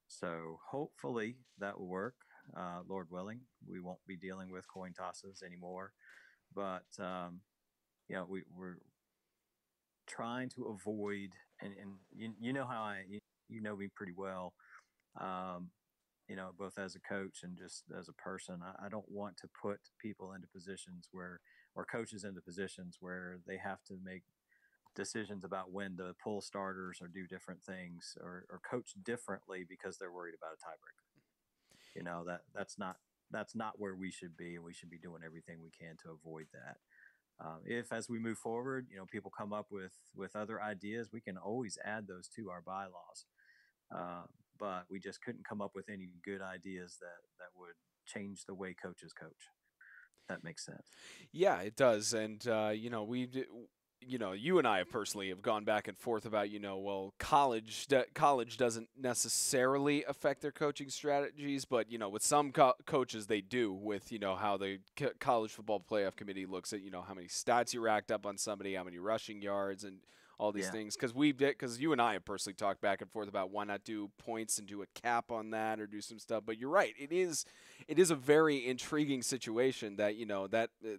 So hopefully that will work. Lord willing, we won't be dealing with coin tosses anymore. But we're trying to avoid, and you know how you know me pretty well. Um, both as a coach and just as a person, I don't want to put people into positions where, or coaches into positions where they have to make decisions about when to pull starters or do different things, or coach differently because they're worried about a tiebreaker. That's not where we should be, and we should be doing everything we can to avoid that. If, as we move forward, people come up with other ideas, we can always add those to our bylaws. Uh, but we just couldn't come up with any good ideas that would change the way coaches coach. That makes sense. Yeah, it does, and you and I have personally have gone back and forth about well, college doesn't necessarily affect their coaching strategies, but with some coaches they do, with how the college football playoff committee looks at how many stats you racked up on somebody, how many rushing yards, and all these Yeah. things, because you and I have personally talked back and forth about why not do points and do a cap on that, or do some stuff. But you're right, it is a very intriguing situation that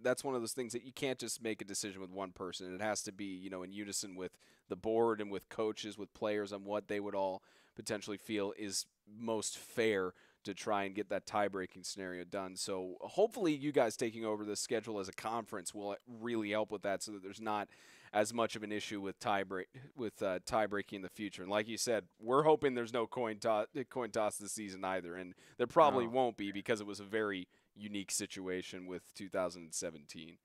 that's one of those things that you can't just make a decision with one person. It has to be in unison with the board and with coaches, with players, on what they would all potentially feel is most fair to try and get that tie-breaking scenario done. So hopefully you guys taking over the schedule as a conference will really help with that, so that there's not as much of an issue with tie-breaking in the future. And like you said, we're hoping there's no coin toss this season either, and there probably Oh, won't be, because it was a very unique situation with 2017.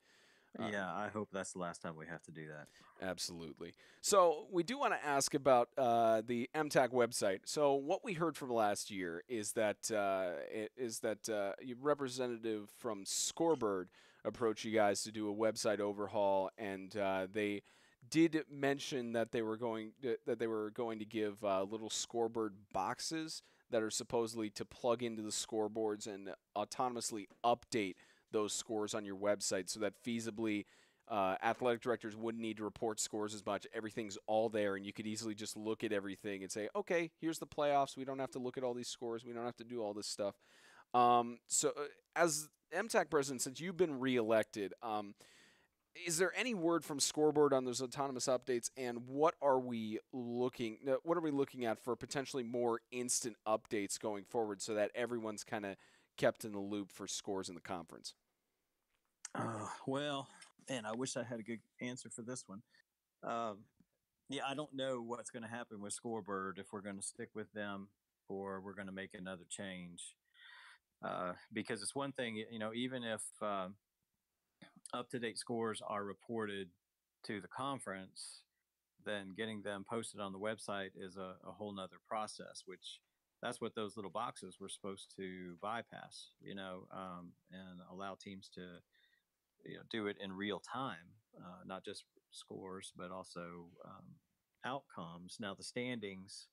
yeah. I hope that's the last time we have to do that. Absolutely. So we do want to ask about the MTAC website. So what we heard from last year is that your representative from Scorebird approached you guys to do a website overhaul, and they did mention that they were going to give little scoreboard boxes that are supposedly to plug into the scoreboards and autonomously update those scores on your website, so that feasibly athletic directors wouldn't need to report scores as much. Everything's all there, and you could easily just look at everything and say, okay, here's the playoffs. We don't have to look at all these scores. We don't have to do all this stuff. As MTAC president, since you've been reelected, is there any word from Scoreboard on those autonomous updates, and what are we looking at for potentially more instant updates going forward, so that everyone's kind of kept in the loop for scores in the conference? Well, and I wish I had a good answer for this one. Um, yeah, I don't know what's going to happen with Scoreboard, if we're going to stick with them or we're going to make another change. Because it's one thing, even if up to date scores are reported to the conference, then getting them posted on the website is a whole nother process, which that's what those little boxes were supposed to bypass, and allow teams to do it in real time, not just scores, but also outcomes. Now, the standings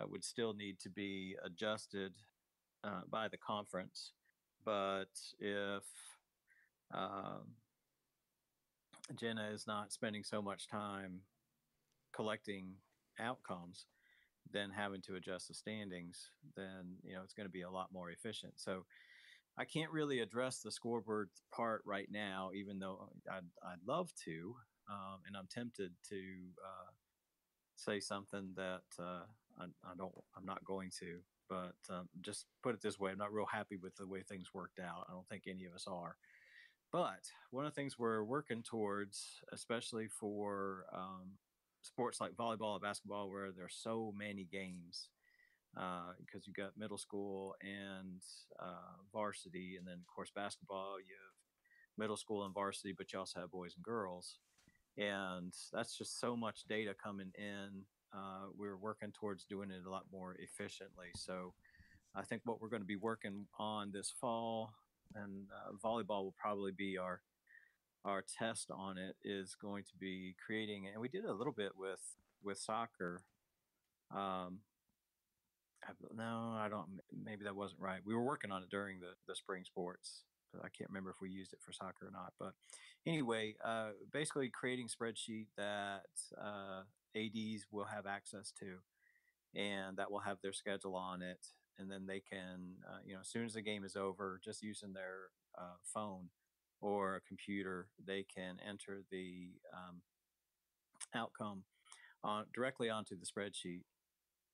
would still need to be adjusted by the conference, but if um, Jenna is not spending so much time collecting outcomes, then having to adjust the standings, then it's going to be a lot more efficient. So I can't really address the scoreboard part right now, even though I'd love to, and I'm tempted to say something that I'm not going to. But just put it this way: I'm not real happy with the way things worked out. I don't think any of us are. But one of the things we're working towards, especially for sports like volleyball and basketball, where there's so many games, because you've got middle school and varsity, and then of course basketball, you have middle school and varsity, but you also have boys and girls, and that's just so much data coming in. We're working towards doing it a lot more efficiently. So I think what we're going to be working on this fall, and volleyball will probably be our test on it, is going to be creating, and we did a little bit with soccer. Um, no, I don't. Maybe that wasn't right. We were working on it during the spring sports, but I can't remember if we used it for soccer or not. But anyway, basically creating spreadsheet that ads will have access to, and that will have their schedule on it, and then they can, as soon as the game is over, just using their phone or a computer, they can enter the outcome directly onto the spreadsheet,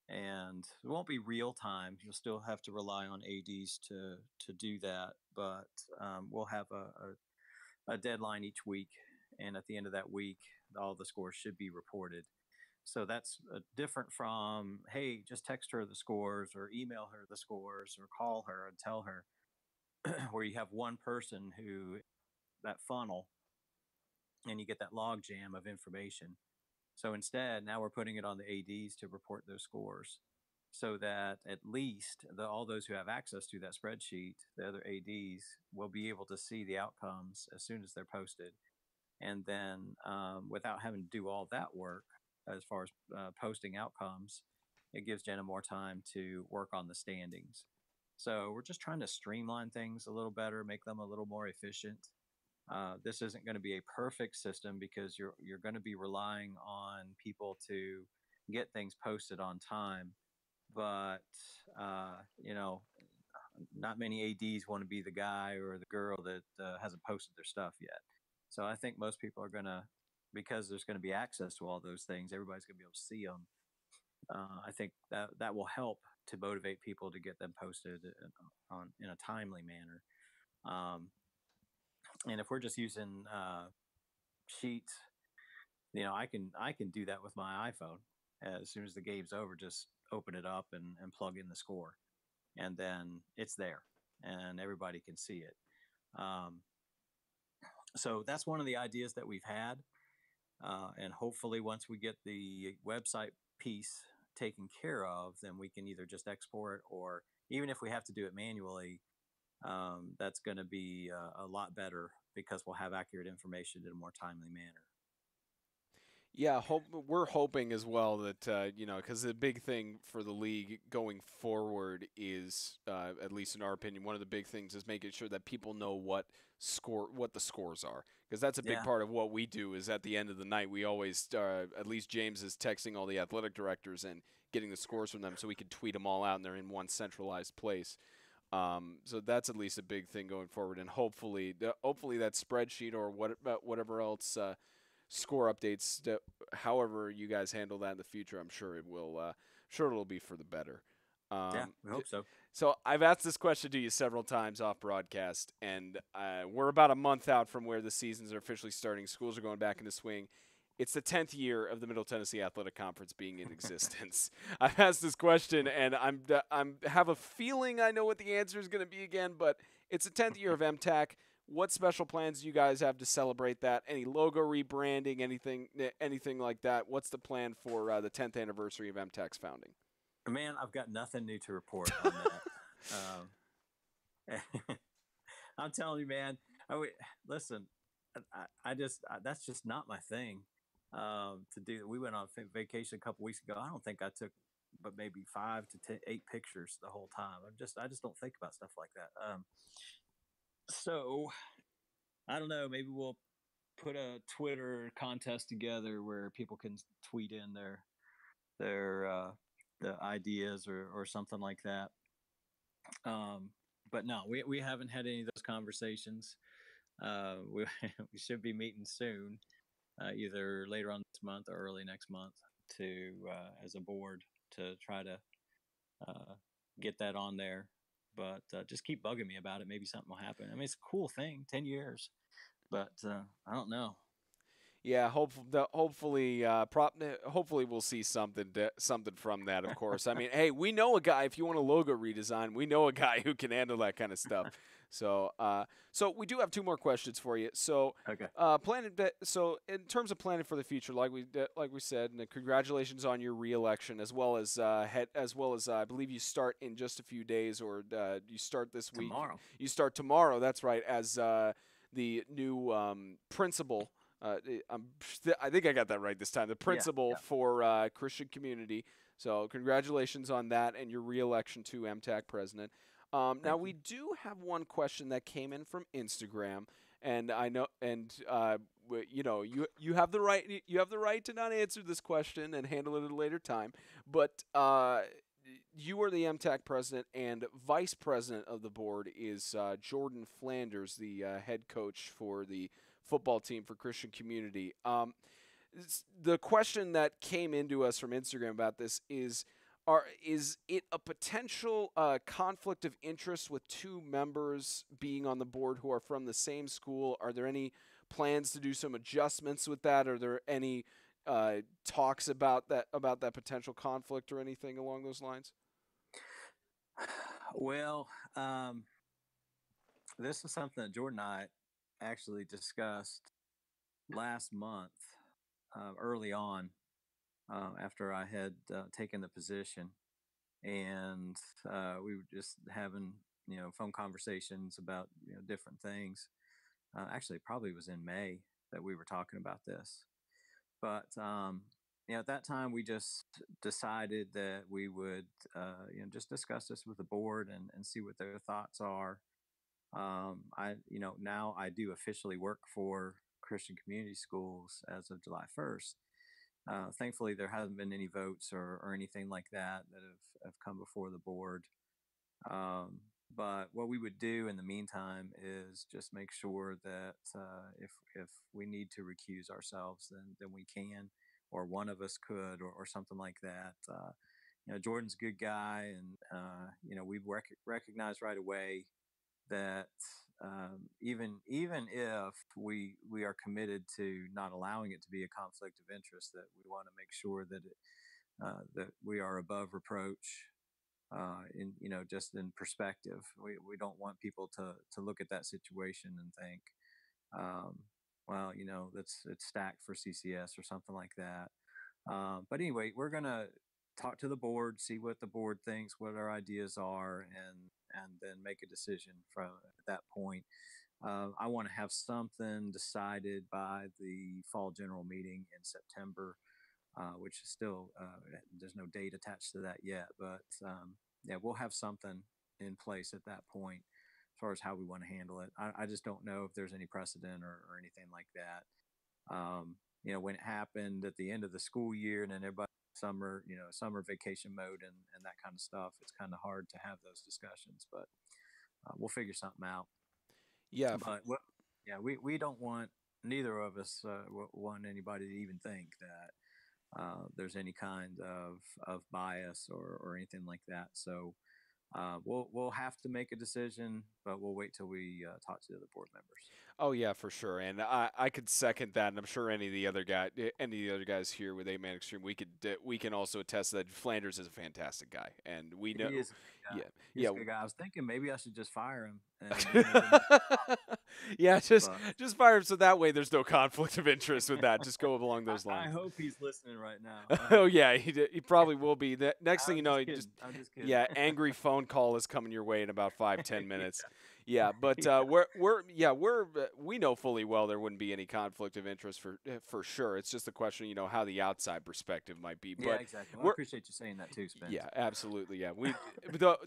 and it won't be real time. You'll still have to rely on ads to do that, but we'll have a deadline each week, and at the end of that week, all the scores should be reported. So that's different from, hey, just text her the scores or email her the scores or call her and tell her, where you have one person who, that funnel, and you get that log jam of information. So instead, now we're putting it on the ads to report those scores, so that at least all those who have access to that spreadsheet, the other ads, will be able to see the outcomes as soon as they're posted. And then without having to do all that work as far as posting outcomes, it gives Jenna more time to work on the standings. So we're just trying to streamline things a little better, make them a little more efficient. This isn't going to be a perfect system, because you're going to be relying on people to get things posted on time, but uh, you know, not many ads want to be the guy or the girl that hasn't posted their stuff yet. So I think most people are going to, because there's going to be access to all those things, everybody's going to be able to see them. I think that will help to motivate people to get them posted in a timely manner. Um, and if we're just using sheets, I can do that with my iPhone. As soon as the game's over, just open it up and plug in the score, and then it's there, and everybody can see it. Um, so that's one of the ideas that we've had, and hopefully, once we get the website piece taken care of, then we can either just export, or even if we have to do it manually, that's going to be a lot better, because we'll have accurate information in a more timely manner. Yeah, we're hoping as well that because the big thing for the league going forward is, at least in our opinion, one of the big things is making sure that people know what the scores are, because that's a big Yeah, part of what we do. Is at the end of the night, we always, at least James is texting all the athletic directors and getting the scores from them, so we can tweet them all out and they're in one centralized place. So that's at least a big thing going forward, and hopefully that spreadsheet or whatever else. Score updates, however you guys handle that in the future, I'm sure it will. Sure, it'll be for the better. yeah, Um, we hope so. so I've asked this question to you several times off broadcast, and we're about a month out from where the seasons are officially starting. Schools are going back into swing. It's the 10th year of the Middle Tennessee Athletic Conference being in existence. I've asked this question, and I'm have a feeling I know what the answer is going to be again, but it's the 10th year of MTAC. What special plans do you guys have to celebrate that? Any logo rebranding, anything like that? What's the plan for the 10th anniversary of MTAC's founding? Man, I've got nothing new to report on that. I'm telling you, man. Listen. I just that's just not my thing. To do. We went on vacation a couple weeks ago. I don't think I took, but maybe 5 to 8 pictures the whole time. I just don't think about stuff like that. So I don't know. Maybe we'll put a Twitter contest together where people can tweet in their the ideas or something like that. Um, but no, we haven't had any of those conversations. We we should be meeting soon, either later on this month or early next month, to as a board to try to uh, get that on there. But just keep bugging me about it. Maybe something will happen. I mean, it's a cool thing. 10 years, but I don't know. Yeah, hopefully we'll see something from that. Of course, I mean, hey, we know a guy. If you want a logo redesign, we know a guy who can handle that kind of stuff. So we do have two more questions for you. So, Okay. So in terms of planning for the future, like we said, and congratulations on your reelection, as well as I believe you start in just a few days, or you start this week. Tomorrow. You start tomorrow. That's right, as the new principal. I think I got that right this time. The Yeah. principal Yeah. for Christian Community. So congratulations on that and your reelection to MTAC president. Now Thank we you. do have one question that came in from Instagram, and I know, and you have the right to not answer this question and handle it at a later time. But you are the MTAC president, and vice president of the board is Jordan Flanders, the head coach for the football team for Christian Community. The question that came into us from Instagram about this is it a potential conflict of interest with two members being on the board who are from the same school? Are there any plans to do some adjustments with that? Are there any talks about that potential conflict or anything along those lines? Well, this is something that Jordan and I actually discussed last month, early on, after I had taken the position, and we were just having phone conversations about different things. Actually, it probably was in May that we were talking about this, but at that time we just decided that we would just discuss this with the board and see what their thoughts are. I now I do officially work for Christian Community Schools as of July 1st. Thankfully, there hasn't been any votes or anything like that have come before the board. Um, but what we would do in the meantime is just make sure that if we need to recuse ourselves, then we can, or one of us could, or something like that. Jordan's a good guy, and we've recognized right away that even if we are committed to not allowing it to be a conflict of interest, that we want to make sure that we are above reproach, in just in perspective. We don't want people to look at that situation and think, um, well, that's it's stacked for CCS or something like that. But anyway, we're gonna talk to the board, see what the board thinks, what our ideas are, and then make a decision from at that point. I want to have something decided by the fall general meeting in September, which is still there's no date attached to that yet, but yeah, we'll have something in place at that point as far as how we want to handle it. I just don't know if there's any precedent or anything like that. When it happened at the end of the school year and then everybody summer, summer vacation mode and that kind of stuff, it's kind of hard to have those discussions, but we'll figure something out. Yeah, But yeah, we don't want neither of us want anybody to even think that there's any kind of bias or anything like that. So we'll have to make a decision, but we'll wait till we talk to the other board members. oh yeah, for sure, and I could second that, and I'm sure any of the other guys here with 8 Man Extreme, we can also attest that Flanders is a fantastic guy, and we know, He is a good guy. yeah, He's yeah. a good guy. I was thinking maybe I should just fire him and you never know. Yeah, But just fire him so that way there's no conflict of interest with that. Just go along those I lines. hope he's listening right now. Oh yeah, he probably will be. The next thing I'm you know, just he kidding. just I'm just kidding. yeah, angry phone call is coming your way in about 5-10 minutes. Yeah, but Yeah. we know fully well there wouldn't be any conflict of interest for sure. It's just a question, how the outside perspective might be. Yeah, But exactly. Well, I we're appreciate you saying that too, Spence. yeah, absolutely. Yeah,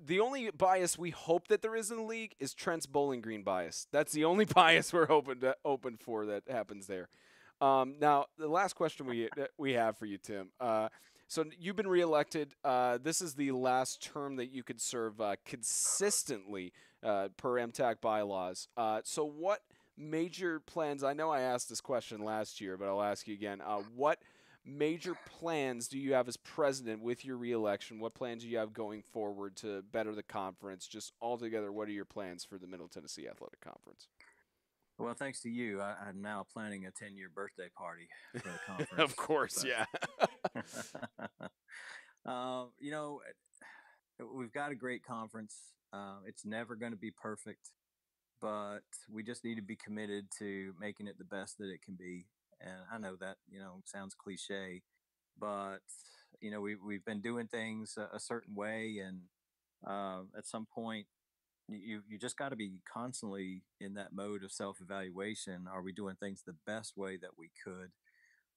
the only bias we hope that there is in the league is Trent's Bowling Green bias. That's the only bias we're open for that happens there. Now, the last question we have for you, Tim. So you've been reelected. This is the last term that you could serve consistently per MTAC bylaws. So what major plans? I know I asked this question last year, but I'll ask you again. What major plans do you have as president with your reelection? What plans do you have going forward to better the conference? Just altogether, what are your plans for the Middle Tennessee Athletic Conference? Well, thanks to you, I'm now planning a 10-year birthday party for the conference. Of course, But, yeah. um, you know, we've got a great conference. It's never going to be perfect, but we just need to be committed to making it the best that it can be. And I know that sounds cliche, but we've been doing things a certain way, and at some point you just got to be constantly in that mode of self evaluation. Are we doing things the best way that we could?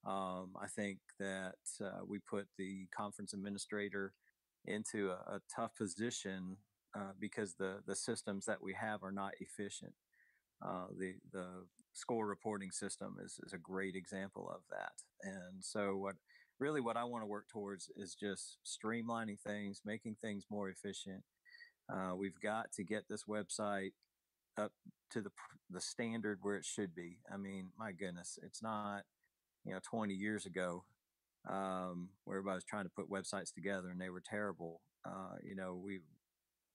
I think that we put the conference administrator into a tough position because the systems that we have are not efficient. The score reporting system is a great example of that. And so what I want to work towards is just streamlining things, making things more efficient. We've got to get this website up to the standard where it should be. I mean, my goodness, it's not 20 years ago where everybody was trying to put websites together and they were terrible.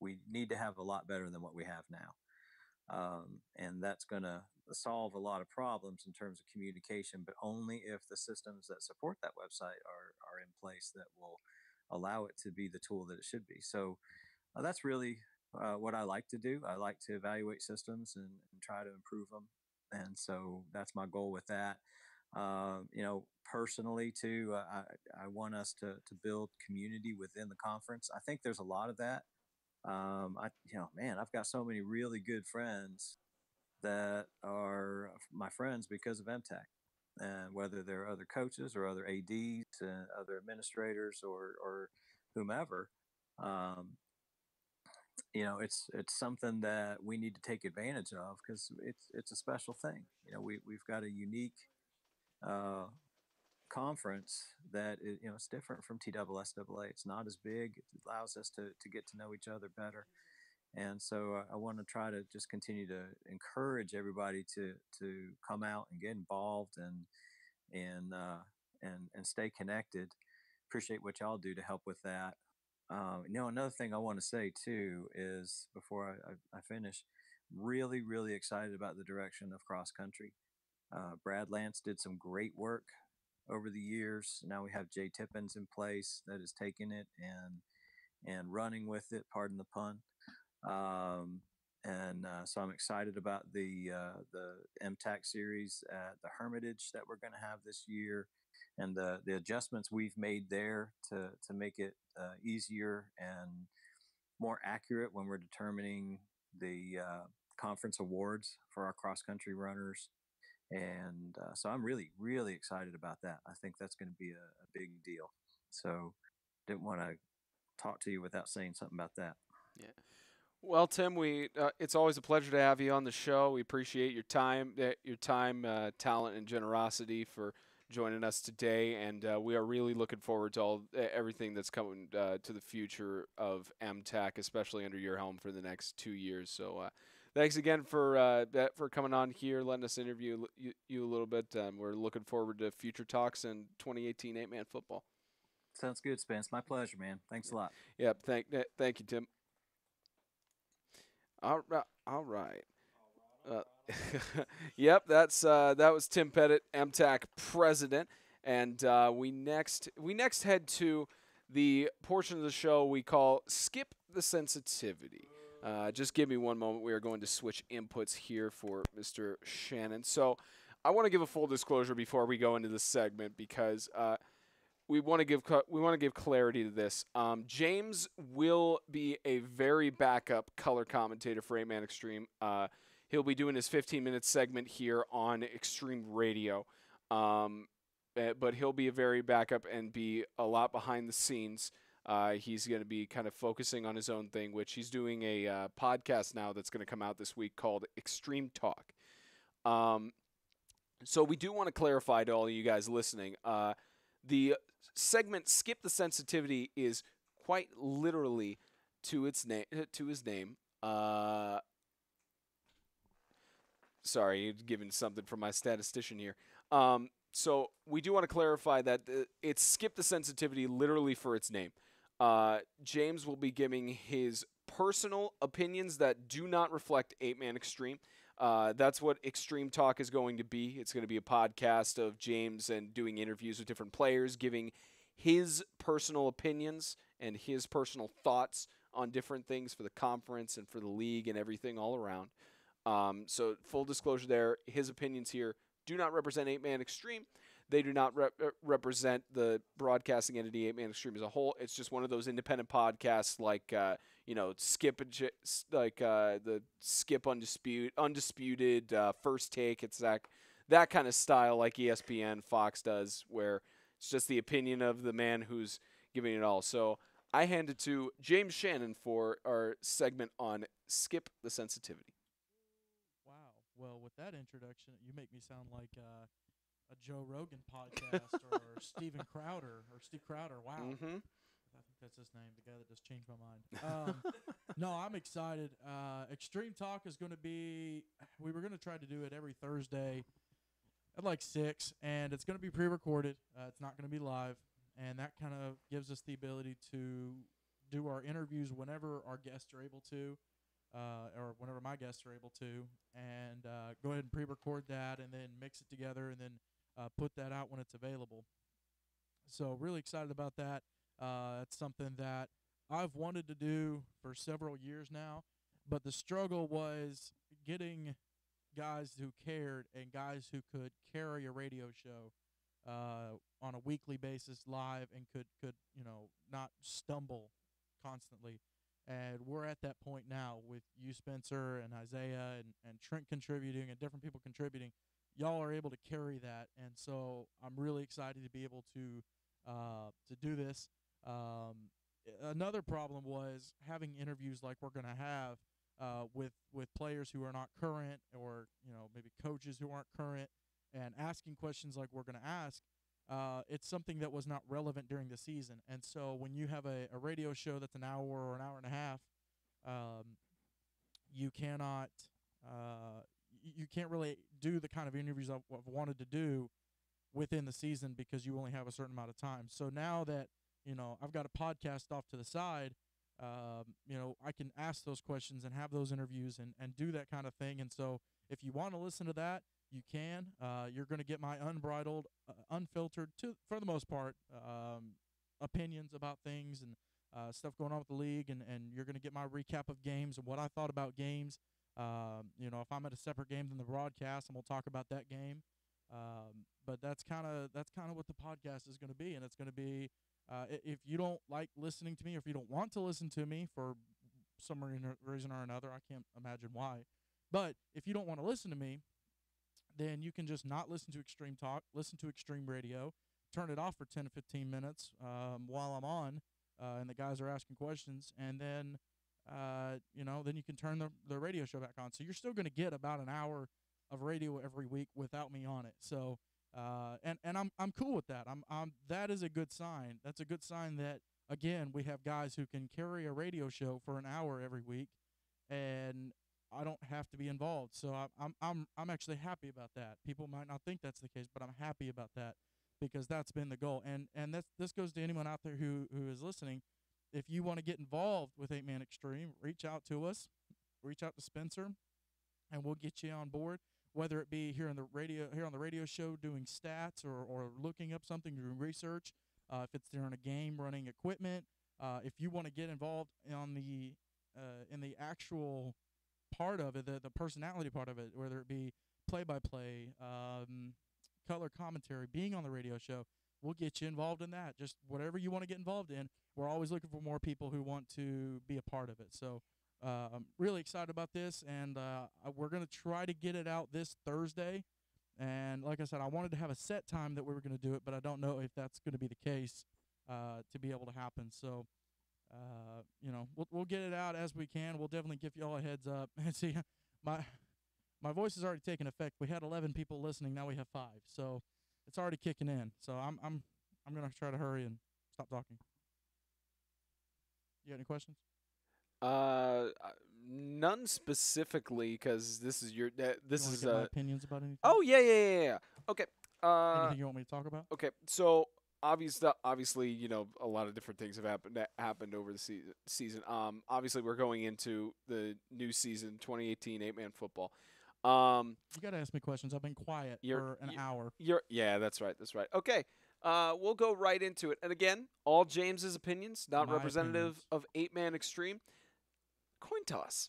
We need to have a lot better than what we have now, and that's going to solve a lot of problems in terms of communication, but only if the systems that support that website are in place that will allow it to be the tool that it should be. So that's really what I like to do. I like to evaluate systems and try to improve them. And so that's my goal with that. Personally too, I want us to build community within the conference. I think there's a lot of that. Man, I've got so many really good friends that are my friends because of MTAC, and whether they're other coaches or other ads and other administrators or whomever. um, it's something that we need to take advantage of because it's a special thing. We've got a unique uh, conference that is, it's different from TSSAA. It's not as big. It allows us to get to know each other better. And so I want to try to just continue to encourage everybody to come out and get involved and stay connected. Appreciate what y'all do to help with that. Another thing I want to say too is before I finish, really, really excited about the direction of cross country. Brad Lance did some great work over the years. Now we have Jay Tippins in place that is taking it and running with it. Pardon the pun. Um, and so I'm excited about the MTAC series at the Hermitage that we're going to have this year, and the adjustments we've made there to make it easier and more accurate when we're determining the conference awards for our cross country runners. And so I'm really, really excited about that. I think that's going to be a big deal. So didn't want to talk to you without saying something about that. Yeah. Well, Tim, it's always a pleasure to have you on the show. We appreciate your time, talent, and generosity for joining us today, and we are really looking forward to everything that's coming to the future of MTAC, especially under your helm for the next 2 years. So, thanks again for coming on here, letting us interview you a little bit. We're looking forward to future talks in 2018 8-man football. Sounds good, Spence. My pleasure, man. Thanks a lot. Yep. Thank you, Tim. All right. All right. Uh, yep, that was Tim Pettit, MTAC president, and we next head to the portion of the show we call "Skip the Sensitivity." Just give me one moment. We are going to switch inputs here for Mr. Shannon. So, I want to give a full disclosure before we go into this segment because we want to give clarity to this. James will be a very backup color commentator for 8-Man Extreme. He'll be doing his 15-minute segment here on Extreme Radio, but he'll be a very backup and be a lot behind the scenes. He's going to be kind of focusing on his own thing, which he's doing a podcast now that's going to come out this week called Extreme Talk. So we do want to clarify to all of you guys listening, the segment "Skip the Sensitivity" is quite literally to his name. Sorry, giving something from my statistician here. So we do want to clarify that it's "Skip the Sensitivity" literally for its name. James will be giving his personal opinions that do not reflect 8-Man Extreme. That's what Extreme Talk is going to be. It's going to be a podcast of James and doing interviews with different players, giving his personal opinions and his personal thoughts on different things for the conference and for the league and everything all around. So full disclosure there, his opinions here do not represent 8-Man Extreme. They do not represent the broadcasting entity 8-Man Extreme as a whole. It's just one of those independent podcasts like Skip the Skip Undisputed First Take. It's that kind of style like ESPN, Fox does, where it's just the opinion of the man who's giving it all. So I hand it to James Shannon for our segment on Skip the Sensitivity. Wow. Well, with that introduction, you make me sound like a Joe Rogan podcast or Steve Crowder. Wow. Mm-hmm. I think that's his name, the guy that just changed my mind. No, I'm excited. Extreme Talk is going to be, we were going to try to do it every Thursday at like 6, and it's going to be pre-recorded. It's not going to be live, and that kind of gives us the ability to do our interviews whenever our guests are able to. Or whenever my guests are able to, and go ahead and pre-record that and then mix it together and then put that out when it's available. So really excited about that. It's something that I've wanted to do for several years now, but the struggle was getting guys who cared and guys who could carry a radio show on a weekly basis live and could not stumble constantly. And we're at that point now with you, Spencer, and Isaiah, and Trent contributing, and different people contributing. Y'all are able to carry that, and so I'm really excited to be able to do this. Another problem was having interviews like we're going to have with players who are not current, or maybe coaches who aren't current, and asking questions like we're going to ask. It's something that was not relevant during the season. And so when you have a radio show that's an hour or an hour and a half, you cannot you can't really do the kind of interviews I've wanted to do within the season because you only have a certain amount of time. So now that I've got a podcast off to the side, I can ask those questions and have those interviews and do that kind of thing. And so if you want to listen to that, you can. You're going to get my unbridled, unfiltered, for the most part, opinions about things and stuff going on with the league, and you're going to get my recap of games and what I thought about games. If I'm at a separate game than the broadcast, and we'll talk about that game. But that's kind of what the podcast is going to be, and it's going to be. If you don't like listening to me, or if you don't want to listen to me for some reason or another, I can't imagine why. But if you don't want to listen to me, then you can just not listen to Extreme Talk, listen to Extreme Radio, turn it off for 10 to 15 minutes while I'm on, and the guys are asking questions, and then then you can turn the radio show back on. So you're still going to get about an hour of radio every week without me on it. So and I'm cool with that. That is a good sign. That's a good sign that again we have guys who can carry a radio show for an hour every week, and I don't have to be involved. So I'm actually happy about that. People might not think that's the case, but I'm happy about that because that's been the goal. And this goes to anyone out there who is listening. If you want to get involved with 8-Man Extreme, reach out to us. Reach out to Spencer, and we'll get you on board. Whether it be here on the radio show doing stats or looking up something, doing research. If it's during a game, running equipment. If you want to get involved on in the actual part of it, the personality part of it, whether it be play-by-play, color commentary, being on the radio show, we'll get you involved in that. Just whatever you want to get involved in. We're always looking for more people who want to be a part of it. So I'm really excited about this, and we're going to try to get it out this Thursday. And like I said, I wanted to have a set time that we were going to do it, but I don't know if that's going to be the case to be able to happen. So we'll get it out as we can. We'll definitely give you all a heads up. And see, my voice has already taken effect. We had 11 people listening. Now we have 5. So it's already kicking in. So I'm going to try to hurry and stop talking. You got any questions? None specifically, because this is your this You wanna is get my opinions about anything? Oh yeah. Okay. Anything you want me to talk about? Okay. So obviously, a lot of different things have happened over the season. Obviously, we're going into the new season, 2018 8-Man football. You got to ask me questions. I've been quiet for an hour. Yeah, that's right. Okay. We'll go right into it. And again, all James's opinions, not My representative opinions. of 8-Man Extreme. Coin toss.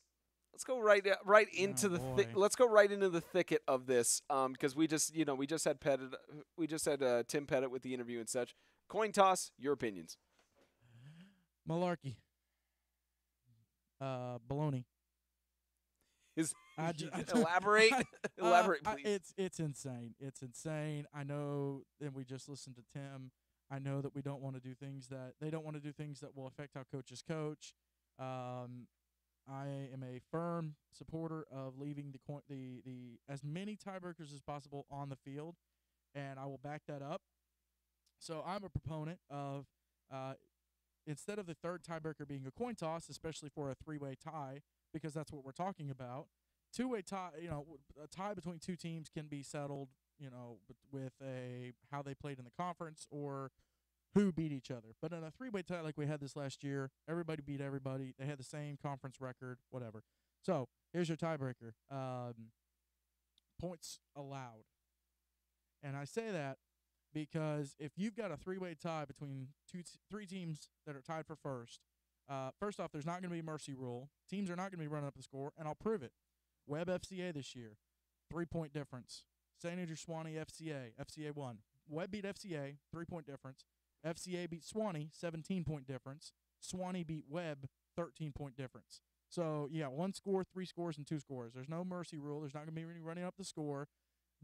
Let's go right into let's go right into the thicket of this, because we just had Tim Pettit with the interview and such. Coin toss. Your opinions. Malarkey. Baloney. Elaborate, please. It's insane. It's insane. I know. And we just listened to Tim. I know that they don't want to do things that will affect how coaches coach. I am a firm supporter of leaving the as many tiebreakers as possible on the field, and I will back that up. So I'm a proponent of instead of the third tiebreaker being a coin toss, especially for a 3-way tie, because that's what we're talking about. 2-way tie, a tie between two teams can be settled, with how they played in the conference or who beat each other. But in a 3-way tie like we had this last year, everybody beat everybody. They had the same conference record, whatever. So here's your tiebreaker. Points allowed. And I say that because if you've got a 3-way tie between three teams that are tied for first off, there's not going to be a mercy rule. Teams are not going to be running up the score, and I'll prove it. Webb FCA this year, 3-point difference. St. Andrew Swanee FCA won. Webb beat FCA, 3-point difference. FCA beat Swanee, 17-point difference. Swanee beat Webb, 13-point difference. So, yeah, 1 score, 3 scores, and 2 scores. There's no mercy rule. There's not going to be any running up the score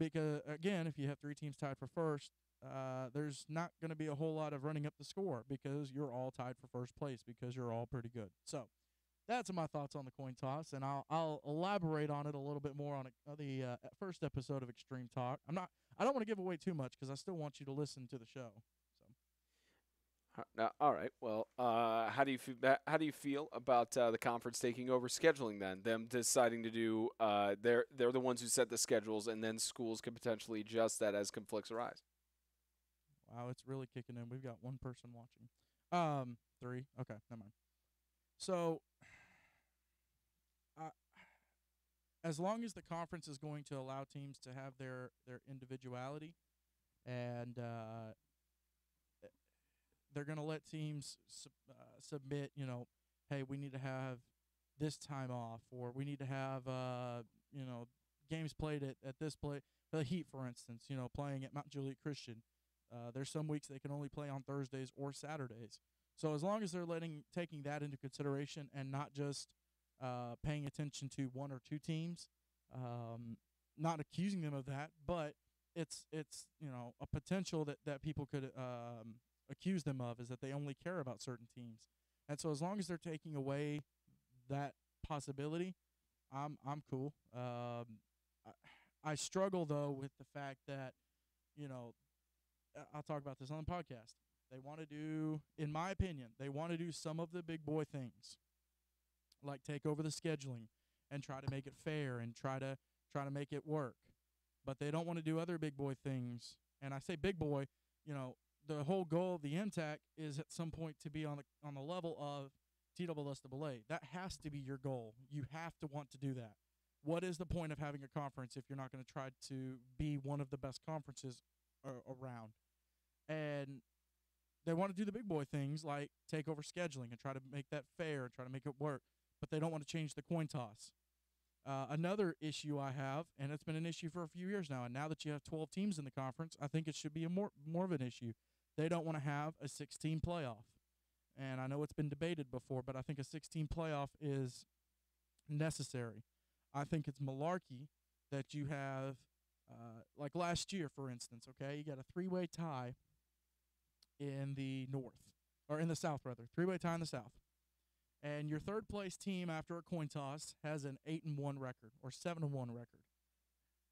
because, again, if you have 3 teams tied for first, there's not going to be a whole lot of running up the score because you're all tied for first place because you're all pretty good. So that's my thoughts on the coin toss, and I'll elaborate on it a little bit more on the first episode of Extreme Talk. I don't want to give away too much because I still want you to listen to the show. All right. Well, how do you feel about the conference taking over scheduling? Then them deciding to do they're the ones who set the schedules, and then schools could potentially adjust that as conflicts arise. Wow, it's really kicking in. We've got 1 person watching. 3. Okay, never mind. So, as long as the conference is going to allow teams to have their individuality, and they're going to let teams submit, hey, we need to have this time off, or we need to have, games played at this play. The Heat, for instance, playing at Mount Juliet Christian. There's some weeks they can only play on Thursdays or Saturdays. So as long as they're taking that into consideration and not just paying attention to 1 or 2 teams, Not accusing them of that, but it's a potential that people could accuse them of, is that they only care about certain teams. And so as long as they're taking away that possibility, I'm cool. I struggle though with the fact that, you know, I'll talk about this on the podcast. They want to do, in my opinion, they want to do some of the big boy things, like take over the scheduling and try to make it fair and try to make it work. But they don't want to do other big boy things. And I say big boy, the whole goal of the MTAC is at some point to be on the level of TSSAA. That has to be your goal. You have to want to do that. What is the point of having a conference if you're not going to try to be one of the best conferences around? And they want to do the big boy things like take over scheduling and try to make that fair and try to make it work, but they don't want to change the coin toss. Another issue I have, and it's been an issue for a few years now, and now that you have 12 teams in the conference, I think it should be more of an issue. They don't want to have a 16 playoff. And I know it's been debated before, but I think a 16 playoff is necessary. I think it's malarkey that you have, like last year, for instance, okay, you got a three-way tie in the north, or in the south, rather. Three-way tie in the south. And your third place team after a coin toss has an 8-1 record or 7-1 record.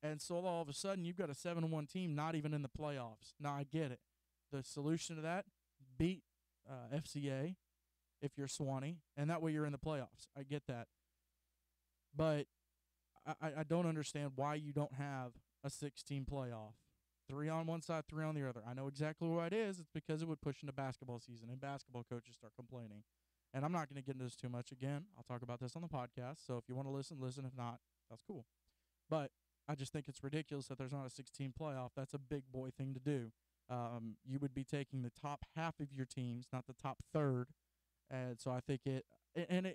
And so all of a sudden you've got a 7-1 team not even in the playoffs. Now I get it. The solution to that, beat FCA if you're Swanee, and that way you're in the playoffs. I get that. But I don't understand why you don't have a 16 playoff. 3 on one side, 3 on the other. I know exactly why it is. It's because it would push into basketball season, and basketball coaches start complaining. And I'm not going to get into this too much again. I'll talk about this on the podcast. So if you want to listen, listen. If not, that's cool. But I just think it's ridiculous that there's not a 16 playoff. That's a big boy thing to do. You would be taking the top half of your teams, not the top third. And so I think it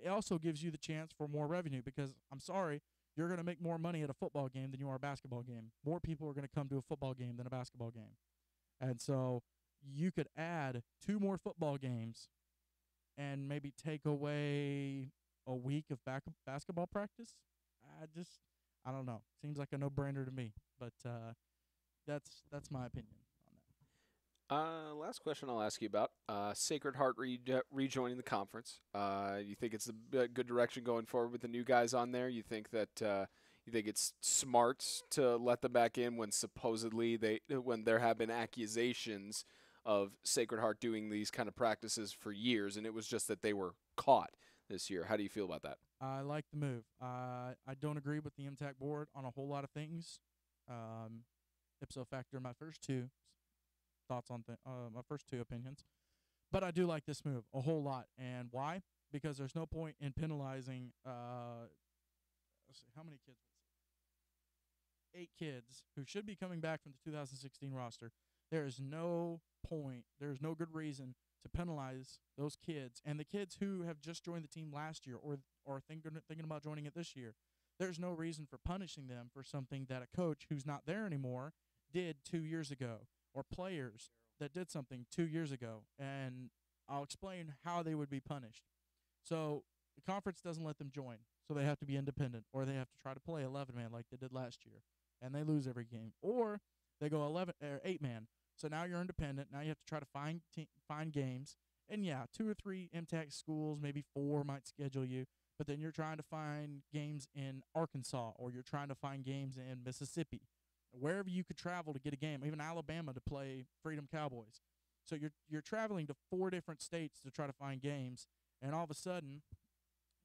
also gives you the chance for more revenue, because I'm sorry, you're going to make more money at a football game than you are a basketball game. More people are going to come to a football game than a basketball game. And so you could add 2 more football games and maybe take away a week of basketball practice. I don't know. Seems like a no-brainer to me. But that's my opinion on that. Last question I'll ask you about Sacred Heart rejoining the conference. You think it's a good direction going forward with the new guys on there? You think that you think it's smart to let them back in when supposedly when there have been accusations of Sacred Heart doing these kind of practices for years, and it was just that they were caught this year? How do you feel about that? I like the move. I don't agree with the MTAC board on a whole lot of things. Ipso facto, my first 2 thoughts on my first 2 opinions. But I do like this move a whole lot. And why? Because there's no point in penalizing, let's see, how many kids was it? 8 kids who should be coming back from the 2016 roster. There is no point, there's no good reason to penalize those kids. And the kids who have just joined the team last year or thinking about joining it this year, there's no reason for punishing them for something that a coach who's not there anymore did 2 years ago, or players that did something 2 years ago. And I'll explain how they would be punished. So the conference doesn't let them join, so they have to be independent, or they have to try to play 11-man like they did last year, and they lose every game. Or they go 8-man. So now you're independent. Now you have to try to find games. And yeah, 2 or 3 MTAC schools, maybe 4 might schedule you. But then you're trying to find games in Arkansas, or you're trying to find games in Mississippi, wherever you could travel to get a game, even Alabama to play Freedom Cowboys. So you're traveling to 4 different states to try to find games, and all of a sudden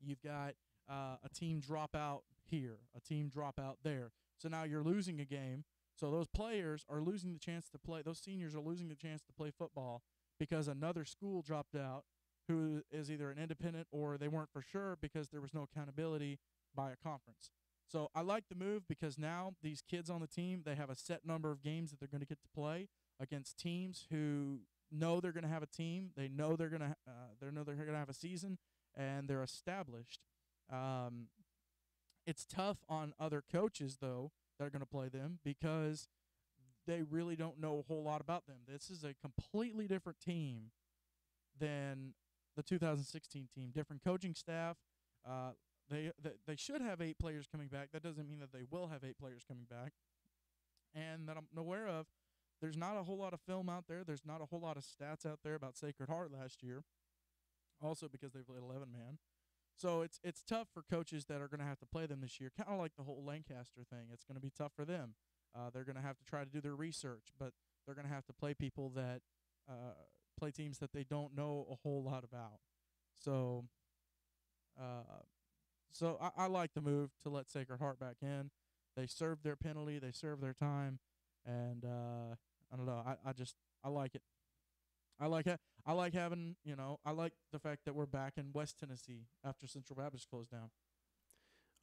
you've got a team drop out here, a team drop out there. So now you're losing a game. So those players are losing the chance to play. Those seniors are losing the chance to play football because another school dropped out, who is either an independent or they weren't for sure because there was no accountability by a conference. So I like the move because now these kids on the team, they have a set number of games that they're going to get to play against teams who know they're going to have a team. They know they're going to have a season, and they're established. It's tough on other coaches though that are going to play them because they really don't know a whole lot about them. This is a completely different team than the 2016 team. Different coaching staff. they should have 8 players coming back. That doesn't mean that they will have 8 players coming back. And that I'm aware of, there's not a whole lot of film out there. There's not a whole lot of stats out there about Sacred Heart last year. Also because they played 11-man. So it's tough for coaches that are going to have to play them this year. Kind of like the whole Lancaster thing. It's going to be tough for them. They're going to have to try to do their research, but they're going to have to play people that play teams that they don't know a whole lot about. So, I like the move to let Sacred Heart back in. They served their penalty. They served their time, and I don't know. I like it. I like having, I like the fact that we're back in West Tennessee after Central Baptist closed down.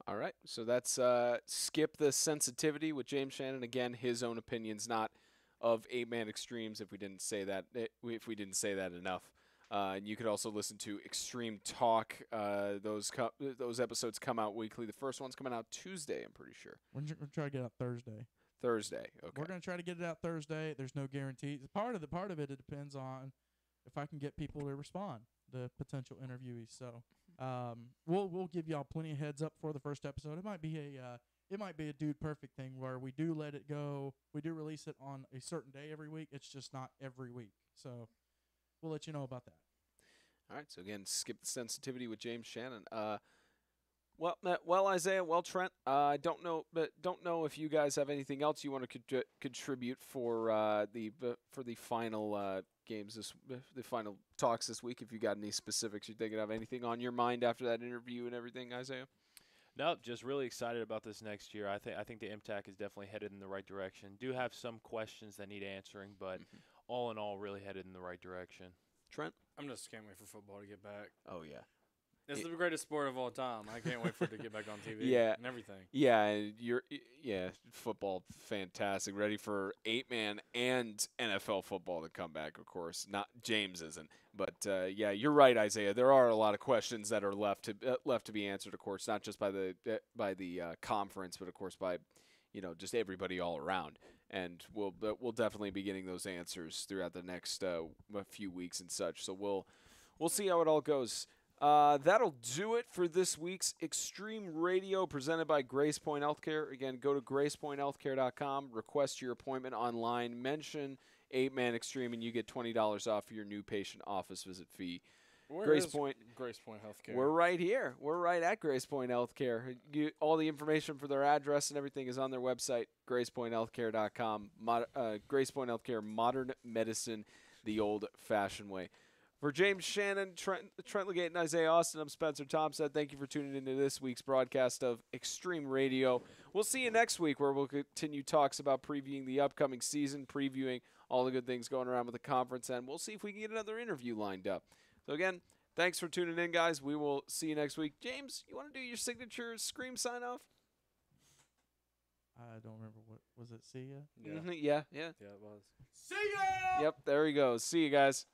All right, so that's Skip the Sensitivity with James Shannon. Again, his own opinions, not of 8-Man Extremes. If we didn't say that enough, and you could also listen to Extreme Talk. Those episodes come out weekly. The first one's coming out Tuesday, I'm pretty sure. We're going to try to get out Thursday. Thursday, okay. We're going to try to get it out Thursday. There's no guarantee. Part of it depends on if I can get people to respond, the potential interviewees. So we'll give y'all plenty of heads up for the first episode. It might be a Dude Perfect thing where we do let it go. We do release it on a certain day every week. It's just not every week. So we'll let you know about that. All right. So again, Skip the Sensitivity with James Shannon. Well, Isaiah, Trent. I don't know if you guys have anything else you want to contribute for the final games, the final talks this week. If you got any specifics you're thinking of, anything on your mind after that interview and everything, Isaiah. Nope, just really excited about this next year. I think the MTAC is definitely headed in the right direction. Do have some questions that need answering, but all in all, really headed in the right direction. Trent, I'm just can't wait for football to get back. Oh yeah. It's the greatest sport of all time. I can't wait for it to get back on TV and everything. Yeah, football, fantastic. Ready for 8-man and NFL football to come back, of course. Not James isn't. But, you're right, Isaiah. There are a lot of questions that are left to be answered, of course, not just by the conference, but, of course, by, just everybody all around. And we'll definitely be getting those answers throughout the next few weeks and such. So we'll see how it all goes. That'll do it for this week's Extreme Radio presented by GracePointe Healthcare. Again, go to GracePointeHealthcare.com, request your appointment online, mention 8-Man Extreme, and you get $20 off your new patient office visit fee. Where is GracePointe Healthcare? We're right here. We're right at GracePointe Healthcare. All the information for their address and everything is on their website, GracePointeHealthcare.com. GracePointe Healthcare, modern medicine the old-fashioned way. For James Shannon, Trent Legate, and Isaiah Austin, I'm Spencer Thompson. Thank you for tuning into this week's broadcast of Extreme Radio. We'll see you next week where we'll continue talks about previewing the upcoming season, previewing all the good things going around with the conference, and we'll see if we can get another interview lined up. So again, thanks for tuning in, guys. We will see you next week. James, you want to do your signature scream sign-off? I don't remember. What was it? See ya? Yeah. Yeah. Yeah, it was. See ya! Yep, there he goes. See you guys.